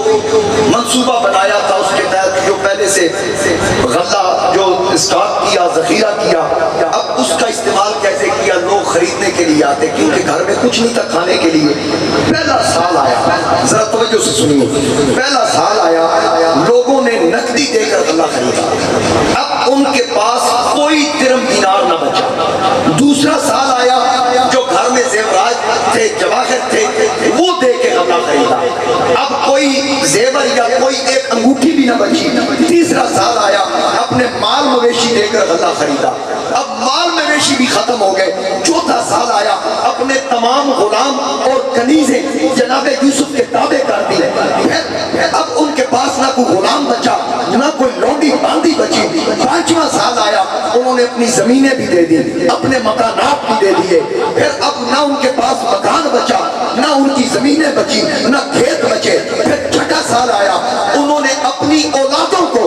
मंसूबा बनाया था उसके तहत जो पहले से गल्ला जो स्टॉक किया, जखीरा किया, अब उसका इस्तेमाल कैसे किया। लोग खरीदने के लिए आते क्योंकि घर में कुछ नहीं था खाने के लिए। पहला साल आया, जरा तवज्जो से सुनिए, पहला साल आया, लोगों ने नकदी देकर गल्ला खरीदा। अब उनके पास कोई दिरहम दिनार न बचा। दूसरा साल आया, जो घर में जेवरात थे, जवाहर थे, वो दे के गल्ला खरीदा। अब कोई जेवर या कोई एक अंगूठी भी न बची। तीसरा साल आया, अपने माल मवेशी देकर गल्ला खरीदा। अब माल मवेशी भी खत्म हो गए। चौथा साल आया, अपने तमाम गुलाम और कनीजे जनाबे यूसुफ के ताबे कर दिए। अब उनके पास ना कोई गुलाम बचा, ना कोई लौंडी बांदी बची। पांचवा साल आया, उन्होंने अपनी जमीनें भी दे दी, अपने मकानात भी दे दिए। फिर अब ना उनके पास मकान बचा, ना उनकी जमीनें बची, ना खेत बचे। फिर छठा साल आया, उन्होंने अपनी औलादों को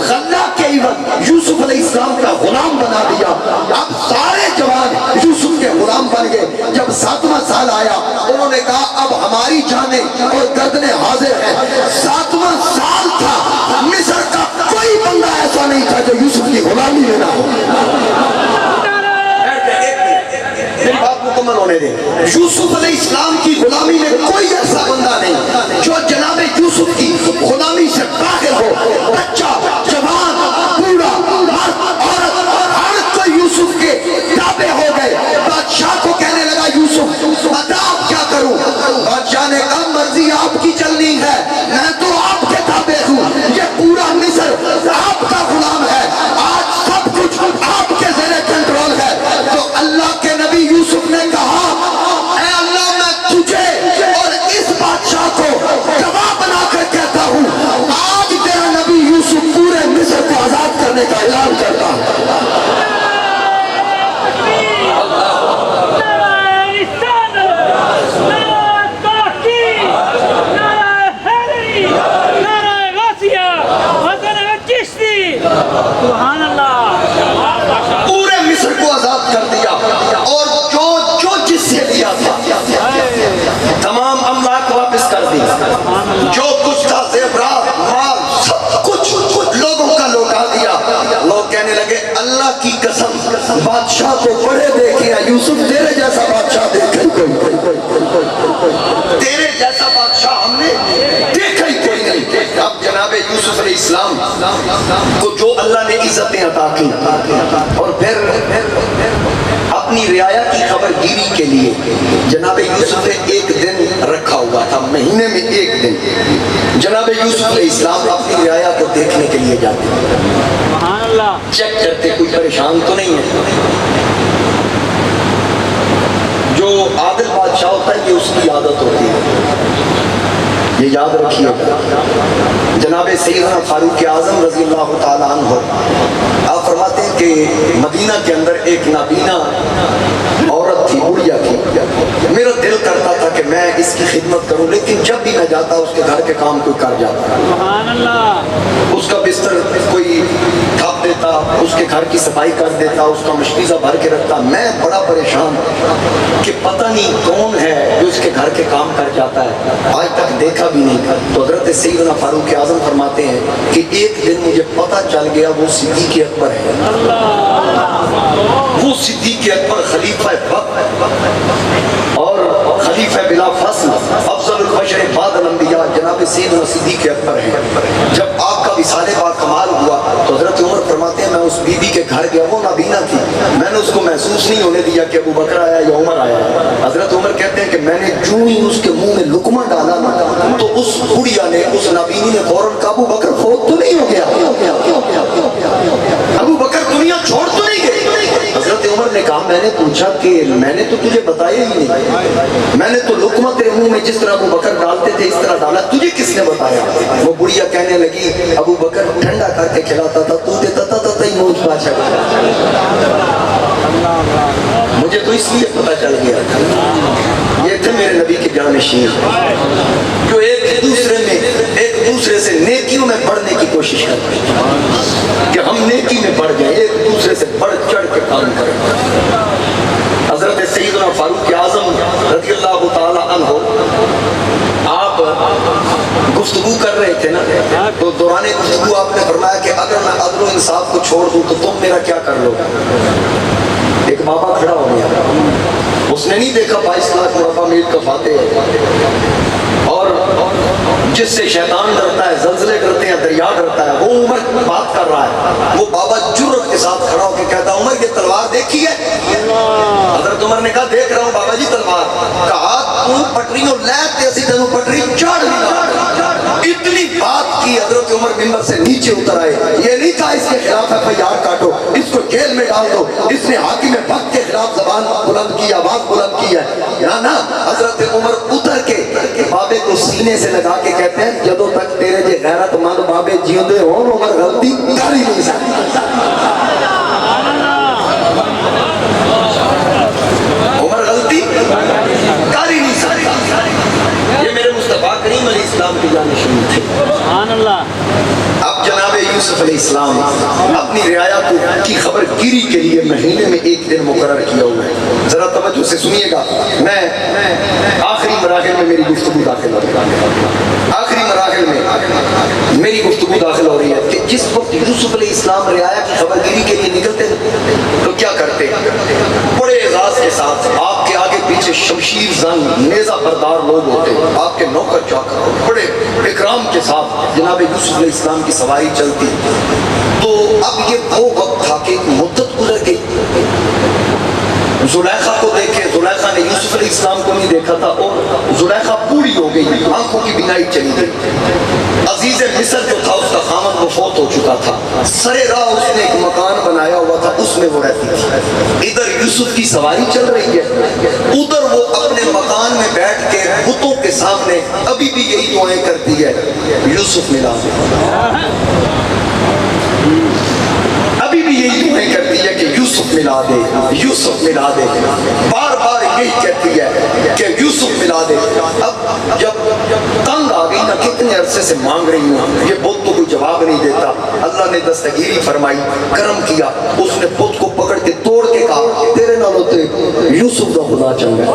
गल्ला के इवज यूसुफ अलैहिस्सलाम का गुलाम बना दिया। अब सारे जवान यूसुफ के गुलाम बन गए। जब 7वां साल आया, उन्होंने कहा अब हमारी जाने और गर्दने हाजिर है। 7वां साल था, मिस्र का कोई बंदा ऐसा नहीं था जो यूसुफ की गुलामी में ना हो। मुकम्मल होने दे। यूसुफ अलैहिस्सलाम की गुलामी में कोई ऐसा बंदा नहीं जो जनाब यूसुफ की गुलामी से बाहर हो। बच्चा, जवान, बूढ़ा, मर्द, औरत तो यूसुफ के ताबे हो गए। बादशाह को कहने लगा यूसुफ बता अब क्या करूं। बादशाह ने कहा मर्जी आपकी चलनी है, मैं तो आपके ताबे हूं। ये पूरा मिस्र आपका गुलाम है, आज सब कुछ आपके ज़ेरे कंट्रोल है। तो अल्लाह के नबी यूसुफ ने कहा ऐ अल्लाह, मैं तुझे और इस बादशाह को गवाह बनाकर कहता हूं, आज तेरा नबी यूसुफ पूरे मिस्र को आजाद करने का ऐलान करता है। पूरे मिस्र को आजाद कर दिया और जो जो जिससे लिया था तमाम अमलाक वापस कर दी। जो कुछ था जेवरात, माल, सब कुछ लोगों का लौटा दिया। लोग कहने लगे अल्लाह की कसम, बादशाह को बड़े देखे यूसुफ, तेरे जैसा बादशाह देखा कोई, तेरे जैसा बादशाह हमने देखा ही कोई नहीं। अब जनाबे यूसुफ अलैहिस्सलाम को जो अल्लाह ने इज्जतें अता की और फिर अपनी रियाया की खबरगिरी के लिए जनाबे यूसुफ ने एक दिन रखा हुआ था, महीने में एक दिन जनाबे यूसुफ अलैहिस्सलाम अपनी रियाया को देखने के लिए जाते, चेक करते कोई परेशान तो नहीं है। जो आदिल बादशाह होता है ये उसकी आदत होती है, ये याद रखिएगा। जनाबे सैयदना फारूक आज़म रज़ी अल्लाह ताला अन्हु आप फरमाते हैं कि मदीना के अंदर एक नाबीना औरत थी, बुढ़िया थी। मेरा दिल करता था कि मैं इसकी खिदमत करूं, लेकिन जब भी मैं जाता उसके घर के काम कोई कर जाता, सुभान अल्लाह। उसका बिस्तर कोई थाप देता, उसके घर की सफाई कर देता, उसका मशकीज़ा भर के रखता। मैं बड़ा परेशान कि पता नहीं कौन है जो इसके घर के काम कर जाता है, आज तक देखा भी नहीं। तो हज़रत सैयदना फारूक आज़म फरमाते हैं कि एक दिन मुझे पता चल गया वो सिद्दीक़ अकबर है, वो सिद्दीक़ अकबर खलीफा और खलीफा बिला फसल अफज़लुल बशर बादल अंबिया जनाब सैयदना सिद्दीक़ अकबर है। जब आपका विसाले बा कमाल हुआ तो हज़रत उमर फरमाते हैं मैं उस बीबी के घर गया, वो नाबीना थी, मैंने उसको महसूस नहीं होने दिया कि अबू बकर आया या उमर आया। हज़रत उमर कहते हैं कि मैंने जो ही उसके मुंह में लुकमा डाला ना तो उस बुढ़िया ने, उस नाबीनी ने फौरन कहा अबू बकर फौत तो नहीं हो गया, अबू बकर दुनिया छोड़ तो नहीं गई। हज़रत उमर ने कहा मैंने पूछा कि मैंने तो तुझे बताया ही नहीं, मैंने तो लुकमा तेरे मुंह में जिस तरह अबू बकर डालते थे इस तरह डाला, तुझे किसने बताया? वो बुढ़िया कहने लगी अबू बकर ठंडा करके खिलाता था, तू देता था तो ही मुंह बादशाह। मुझे तो इसलिए पता चल गया ये थे मेरे नबी के जानशीन जो एक दूसरे से नेकियों में बढ़ने की कोशिश करते हैं कि हम नेकी में बढ़ जाए, एक दूसरे से बढ़ चढ़ के काम करें। हजरत सैयदना फारूक आज़म रज़ियल्लाहु ताला अन्हु आप गुफ्तगू कर रहे थे ना, तो दौरान गुफ्तगू आपने फरमाया कि अगर मैं अदल और इंसाफ को छोड़ दूं तो तुम मेरा क्या कर लोगे? एक बाबा खड़ा हो गया, उसने नहीं देखा 22 लाख मुरब्बा मील का फातेह, और जिससे शैतान डरता है, जल्जले डरते हैं, दरिया डरता है, वो उमर बात कर रहा है। वो बाबा जुर्रत के साथ खड़ा होकर कहता उमर ये तलवार देखी है? हज़रत उमर ने कहा देख रहा हूँ बाबा जी तलवार। कहा तू पटरियों लैते ऐसी तेनों पटरी चढ़ इतनी बात की। हज़रत उमर मिंबर से नीचे उतर आए, ये नहीं कहा इसके खिलाफ एफआईआर काटो, इसको जेल में डाल दो, इसने हाकिम वक्त के खिलाफ जबान बुलंद की, आवाज बुलंद की है ना। हज़रत उमर उतर के बाबे को सीने से लगा के कहते हैं जदों तक तेरे जे गैरतमंद बाबे जींदे हो उमर गलती कर ही नहीं सकती, उमर गलती कर ही नहीं सकती। ये मेरे मुस्तफा करीम अलैहिस्सलाम की जानशीन थे। सुभान अल्लाह। अब जनाब यूसुफ अलैहिस्सलाम अपनी रियाया की खबर गिरी के लिए महीने में एक दिन मुकर्रर किया हुआ है। जरा तवज्जो से सुनिएगा, मैं आखिरी मराहिल में मेरी गुफ्तगू दाखिल हो रही है, आखिरी मराहिल में मेरी गुफ्तगू दाखिल हो रही है कि जिस वक्त यूसुफ अलैहिस्सलाम रियाया की खबर गिरी के लिए निकलते तो क्या करते? बड़े एजाज के साथ आपके आगे पीछे शमशीर जंग नेजा बरदार लोग होते, आपके नौकर चाकर बड़े इकराम के साथ जनाब यूसुफ अलैहिस्सलाम की सवारी चलती। तो अब ये वो वक्त था कि मुद्दत गुजर गई, जुलैखा को देखे, जुलैखा ने यूसुफ अलैहिस्सलाम को नहीं देखा था और जुलैखा पूरी हो गई, आंखों की बिनाई चली गई। अजीज मिस्र जो था उसका खामन वो फौत हो चुका था, सरे राह उसने एक मकान बनाया हुआ था, उसमें वो रहती थी। इधर यूसुफ की सवारी चल रही है, उधर वो अपने मकान में बैठ के बुतों के सामने अभी भी यही दुआएं करती है, यूसुफ मिला दे, अभी भी यही दुआएं करती है कि यूसुफ मिला दे, यूसुफ मिला दे, बार बार यही कहती है कि यूसुफ मिला दे। अब जब तंग आ गई ना, कितने अरसे से मांग रही हूँ, ये बुत तो कोई जवाब नहीं देता, अल्लाह ने दस्तगीरी फरमाई, करम किया, उसने बुत को पकड़ के तोड़ के कहा तेरे नाल होते यूसुफ का खुदा चंगा।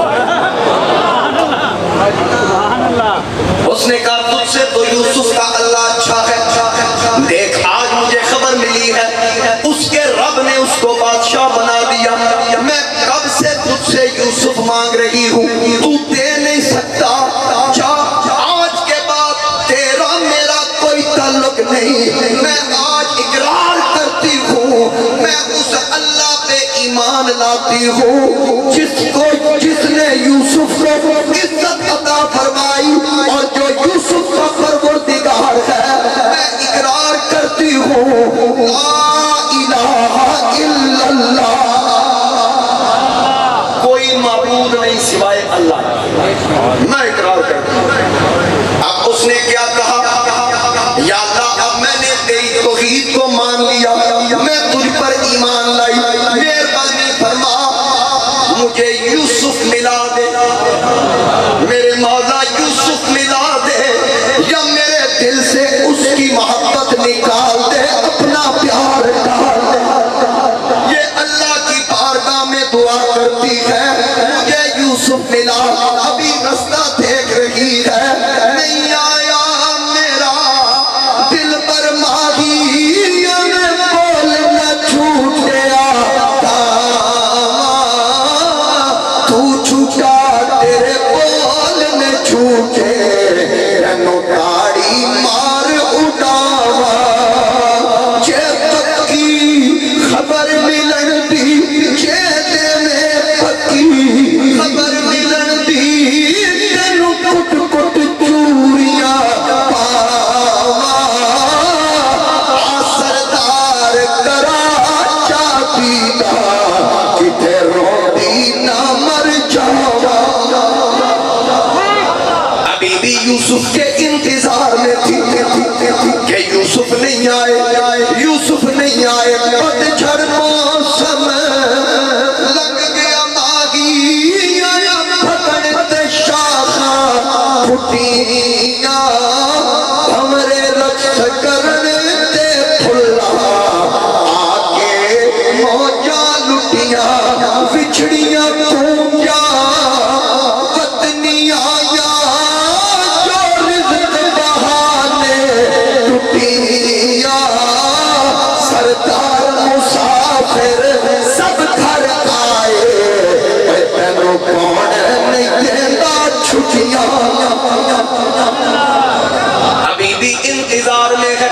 उसने कहा तुझसे तो यूसुफ का अल्लाह अच्छा है, देख आज मुझे खबर मिली है उसके रब ने उसको बादशाह बना दिया, मैं कब से तुझसे यूसुफ मांग रही हूँ, तू दे नहीं सकता, जा आज के बाद तेरा मेरा कोई ताल्लुक नहीं, मैं आज इकरार करती हूँ, मैं उस अल्लाह पे ईमान लाती हूँ जिसने यूसुफ को इज्जत अता फरमाई और जो यूसुफ का परवरदिगार है, मैं इकरार करती हूँ ला इलाहा इल्लल्लाह, कोई माबूद नहीं सिवाय अल्लाह, मैं इकरार करती हूँ। अब उसने क्या कहा, या अल्लाह अब मैंने तेरी तौहीद को मान लिया, मैं तुझ पर ईमान लाई, मेहरबानी फरमा मुझे यूसुफ मिला दे। मेरे मौला है, मुझे यूसुफ मिला, अभी रास्ता देख रही है, नहीं आया मेरा दिल पर माही बोल न छूटे तू छूटा तेरे बोल न छूटे ताड़ी मार उड़ावा जे पक्की खबर मिलन दी जे देवे पक्की खबर मिलन दी तेनू कुट कुट चूड़ियां पावा सरदार करा चाबीदा किथे रोटी ना मर जावा। अभी भी यूसुफ के इंतजार में थी कि यूसुफ नहीं आए, यूसुफ नहीं आए, पतझड़ मौसम लग गया मागी आया पकड़ते शाखा फुटिया हमरे रक्ष करने दे फुल्ला आके मौजा लुटिया बिछड़िया पूंजा पत्नी आया सरदार मुसाफिर सब घर आए तेनों कौन नहीं देता छुट्टियां। अभी भी इंतजार में है,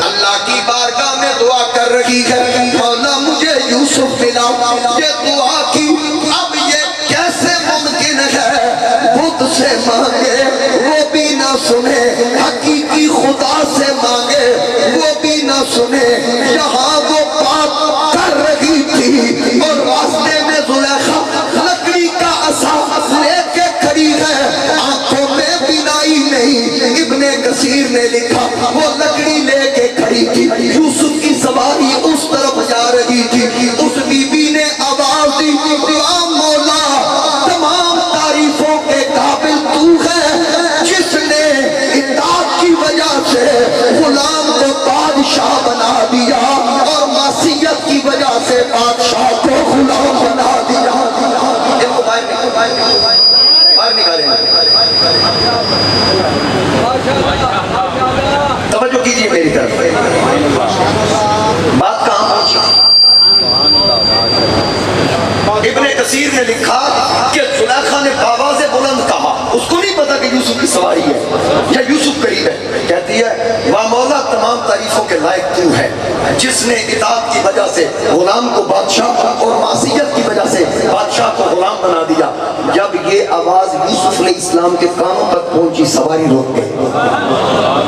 अल्लाह की बारगाह में दुआ कर रही है, मौला मुझे यूसुफ मिला, ये दुआ की। अब ये कैसे मुमकिन है बुत से मांगे वो भी ना सुने, हकीकी खुदा से मांगे वो भी ना सुने। यहाँ वो बात कर रही थी और रास्ते में जुलेखा लकड़ी का असा लेके खड़ी है, आंखों में बिनाई नहीं। इब्ने कसीर ने लिखा वो लकड़ी लेके खड़ी थी, यूसुफ की सवारी उस तरफ जा रही थी। उस बीबी ने आवाज दी, मौला तमाम तारीफों के काबिल तू है जिसने इताअत की वजह से गुलाम को बादशाह बना दिया और मासियत की वजह से बादशाह को गुलाम बना दिया। इनको बाहर निकाले, तवज्जो कीजिए मेरी तरफ, बात कहां पहुंची। इब्ने कसीर ने लिखा कि जुलेखा ने आवाज़े बुलंद कहा, उसको नहीं पता कि यूसुफ की सवारी है या यूसुफ करीब है। कहती है वाह मौला तमाम तारीफों के लायक तू है जिसने इताअत की वजह से गुलाम को बादशाह और मासियत की वजह से बादशाह को गुलाम बना दिया। जब ये आवाज यूसुफ अलैहिस्सलाम के कानों तक पहुंची, सवारी रोक गई,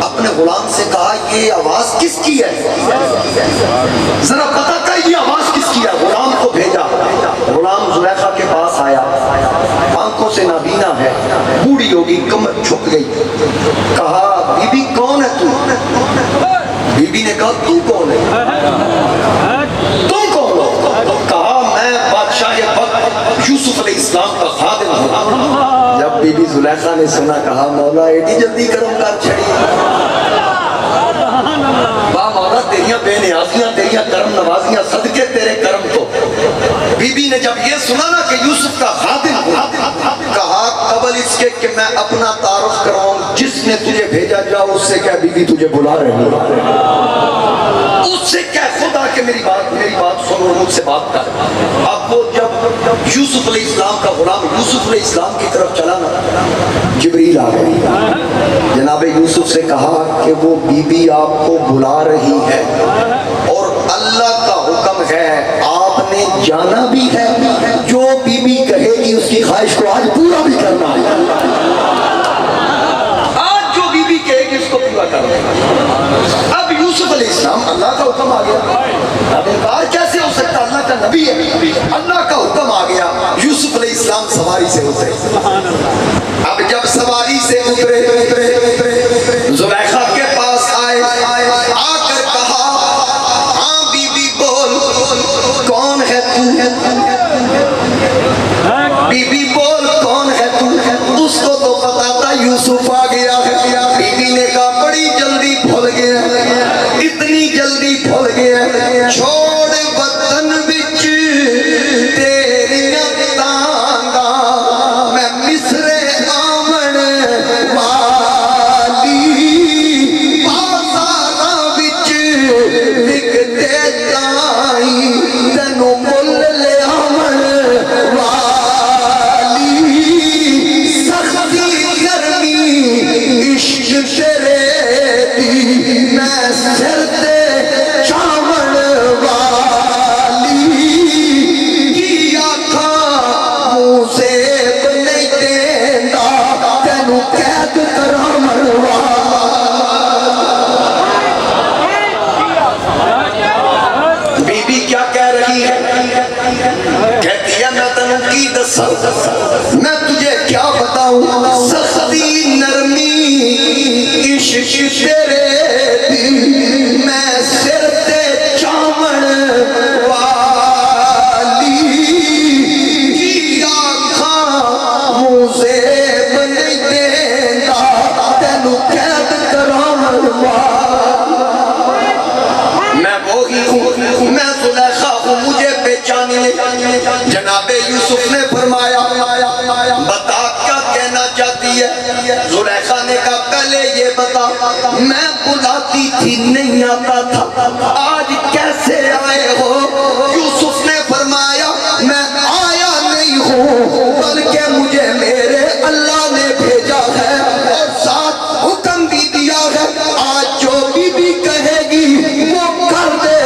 अपने गुलाम से कहा ये आवाज किसकी है, जरा पता कर ये आवाज किसकी है। गुलाम को भेजा, गुलाम जुलेखा के पास आया, आंखों से नाबीना है, बूढ़ी होगी, कमर झुक गई। कहा बीबी कौन है तू? बीबी ने कहा तू कौन है, तुम कौन हो? कहा मैं बादशाह वक्त यूसुफ अलैहिस्सलाम का खादिम हूं। जब बीबी जुलेखा ने सुना, कहा मौला एडी जल्दी करम कर छड़ी, वाह मौला तेरियां बेनियाजियां, तेरियां करम नवाजियां, सदके तेरे करम को। बीबी ने जब ये सुना ना कि यूसुफ का खादिम हूं, कहा कबल इसके कि मैं अपना तारुफ कराऊं, जिसने तुझे भेजा जाओ उससे क्या बीबी तुझे बुला रही है, उससे क्या खुदा के मेरी बात सुनो और मुझसे बात कर। अब वो जब यूसुफ अलैहिस्सलाम का गुलाम यूसुफ अलैहिस्सलाम की तरफ चला ना, जिब्रील आ गई, जनाब यूसुफ से कहा कि वो बीबी आपको बुला रही है और अल्लाह का हुक्म है आपने जाना भी है, जो बीबी कहेगी उसकी ख्वाहिश को आज पूरा भी करना है। आज जो बीबी कहेगी उसको पूरा करना है। अब यूसुफ अलैहिस्सलाम, अल्लाह का हुक्म आ गया, अब इनकार कैसे हो सकता, अल्लाह का नबी है, अल्लाह का हुक्म आ गया। यूसुफ अलैहिस्सलाम सवारी से उतरे। अब जब सवारी से उतरे जुलेखा के पास आए, आकर कहा हाँ बीबी बोल कौन है तू, बीबी बोल कौन है तू। उसको तो पता था यूसुफ आ गया है। बीबी ने कहा बड़ी जल्दी भूल गया, इतनी जल्दी भूल गया, छोड़ वतन विच तेरियां दसा मैं तुझे क्या बताऊं सख्ती नरमी इश्क तेरे दी मैं सिर ते चावण वाली आखा मुझे बन देगा तेनू कैद करावन मैं वही हूँ मैं जुलेखा हूँ मुझे बेचानी जनाबे यूसुफ ने फरमाया बता क्या कहना चाहती है जुलेखा ने कहा पहले ये बता मैं बुलाती थी नहीं आता था आज कैसे आए हो यूसुफ ने फरमाया मैं आया नहीं हूँ बल्कि मुझे मेरे अल्लाह ने भेजा है और साथ हुक्म भी दिया है आज जो बीबी कहेगी वो कर दे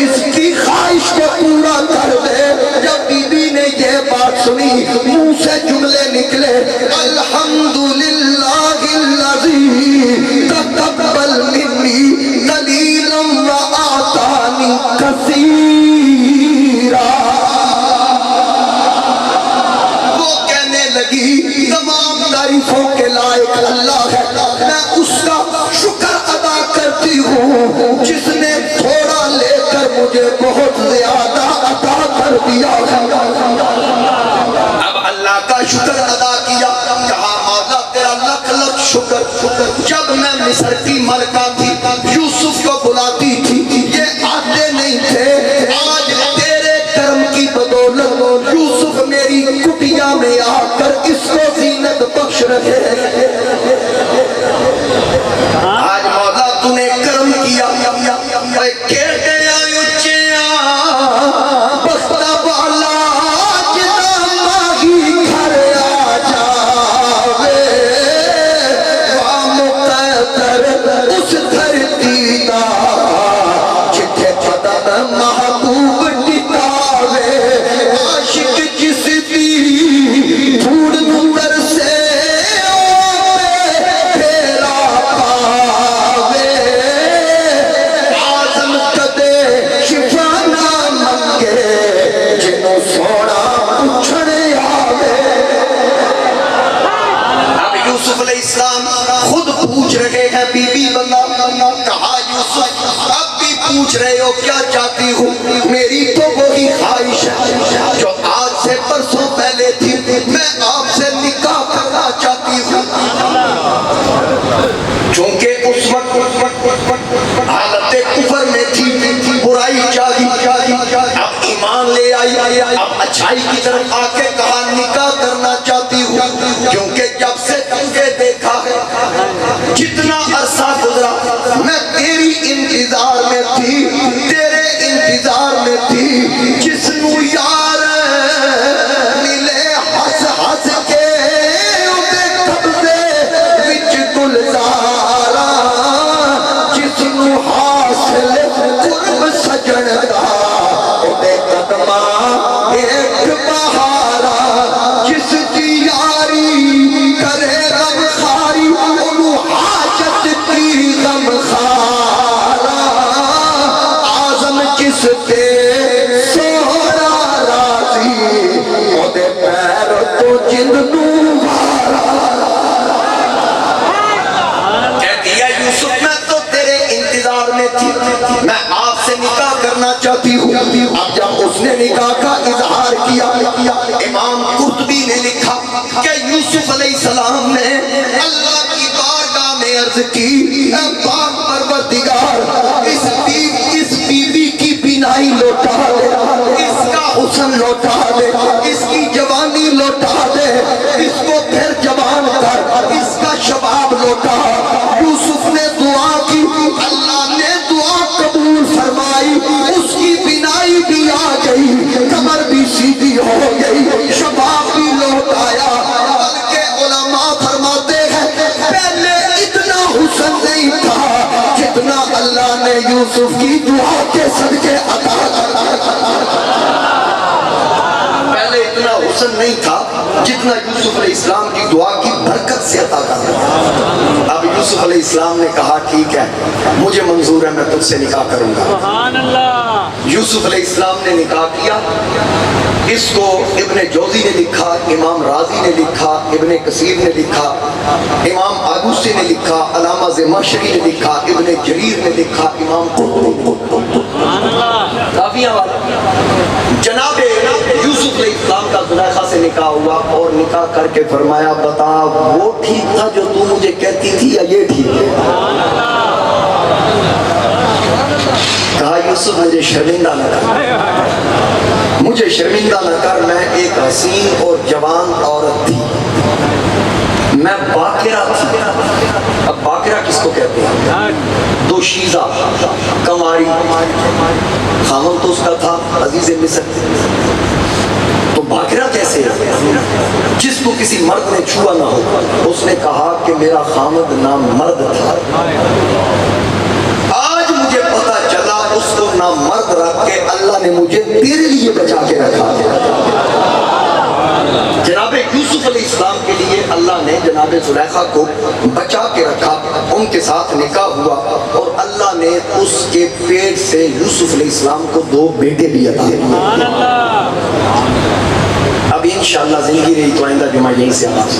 इसकी ख्वाहिश को पूरा कर दे जब बीबी ने ये बात सुनी मुंह से जुमले निकले अल्हम्दुलिल्लाहिल्लज़ी तक़ब्बल मिन्नी कलीलन व आतानी कसीरा वो कहने लगी तमाम तारीफों के लायक अल्लाह है मैं उसका शुक्र अदा करती हूँ जिसने थोड़ा लेकर मुझे बहुत ज्यादा अता कर दिया अब अल्लाह का शुक्र अदा किया कहा मौला तेरा लख लख शुक्र जब मैं मिस्र की मलका थी यूसुफ को बुलाती थी ये आते नहीं थे आज तेरे कर्म की बदौलत यूसुफ मेरी कुटिया में आकर इसको जीनत बख्श रहे आज मौला तूने कर्म किया कहते उच्चिया बख्ता वाला जिदा माही घर आ जावे वाह मुक़द्दर उस धरती दा जिथे कदम महबूब टिकावे आशिक जिस दी धूड़ नूर से फेरा पावे आज़म कदे शिफा ना मंगे जिन्हों सोना पूछने आवे अब यूसुफ अलैहिस्सलाम खुद पूछ रहे हैं बीबी बंदा कहा यूसुफ अब भी पूछ रहे हो क्या चाहती हूँ मेरी तो वही ख्वाहिश है जो आज से परसों पहले थी मैं आपसे निकाह करना चाहती हूँ क्योंकि उस वक्त हालत कुफर में थी बुराई जागी अब ईमान ले आई अब अच्छाई की तरफ आके कहा निकाह करना चाहती हूँ क्योंकि जब से तुझे देखा है जितना अरसा गुजरा मैं तेरी इंतजार में थी तेरे इंतजार में थी जिसनु यार मिले हंस हंस के उदे कब्जे विच गुलजारा जिसनु हासिल कुर्ब सजन दा उदे कदमा एक बहारा जिस दी यारी करे गम खारी उनु हाजत की गम खारा आज़म जिस पे सोहरा राजी ओदे पैर तो जिंद नू मारा कहती है यूसुफ मैं तो तेरे इंतजार में थी मैं आपसे निकाह करना चाहती हूँ अब जब उसने निकाह का इजहार किया इमाम कुर्तुबी ने लिखा कि यूसुफ अलैहिस्सलाम ने अल्लाह की बारगाह में अर्ज की पाक परवरदिगार इस बीबी की बिनाई लौटा दे इसका हुस्न लौटा दे इसकी जवानी लौटा दे इसको फिर जवान कर इसका शबाब लौटा यूसुफ ने दुआ की अल्लाह ने दुआ कबूल फरमाई उसकी बिनाई भी आ गई कमर भी सीधी हो गई शबाब भी लौट आया बल्कि उलमा फरमाते हैं पहले इतना हुस्न नहीं था जितना अल्लाह ने यूसुफ की दुआ के सदके अता पहले इतना हुस्न नहीं था जितना यूसुफ अलैहिस्सलाम की दुआ की बरकत से अता कर दिया। अब यूसुफ अलैहिस्सलाम ने कहा ठीक है, मुझे मंजूर है, मैं तुझसे निकाह करूंगा। सुभान अल्लाह। यूसुफ अलैहिस्सलाम ने निकाह किया। इसको इब्ने जौजी ने लिखा, इमाम राजी ने लिखा, इब्ने कसीर ने लिखा, इमाम आलूसी ने लिखा, अलामा ज़माशरी ने लिखा, इब्ने जरीर ने लिखा, इमाम काफिया वाला। जनाबे यूसुफ अलैहिस्सलाम का ज़ुलैखा से निकाह हुआ और निकाह करके फरमाया बता वो ठीक था जो तू मुझे कहती थी या ये ठीक है? कहा यूसुफ मुझे शर्मिंदा न कर, मुझे शर्मिंदा न कर, मैं एक हसीन और जवान औरत थी, मैं बाकिरा थी। अब बाकिरा किसको कहते हैं? दोशीज़ा, कमारी, खामन तो उसका था अजीज़े मिस्र, तो बाकिरा कैसे है? जिसको किसी मर्द ने छुआ ना हो। उसने कहा कि मेरा खामद नाम मर्द था, आज मुझे पता चला उसको ना मर्द रख के अल्लाह ने मुझे तेरे लिए बचा के रखा। जनाबे यूसुफ अलैहिस्सलाम के लिए अल्लाह ने जनाबे ज़ुलैखा को बचा के रखा, उनके साथ निकाह हुआ और अल्लाह ने उसके पेट से यूसुफ अलैहिस्सलाम को 2 बेटे भी अता किए। अब इंशाअल्लाह जिंदगी रही तो आइंदा जुमा यहीं से आगाज़।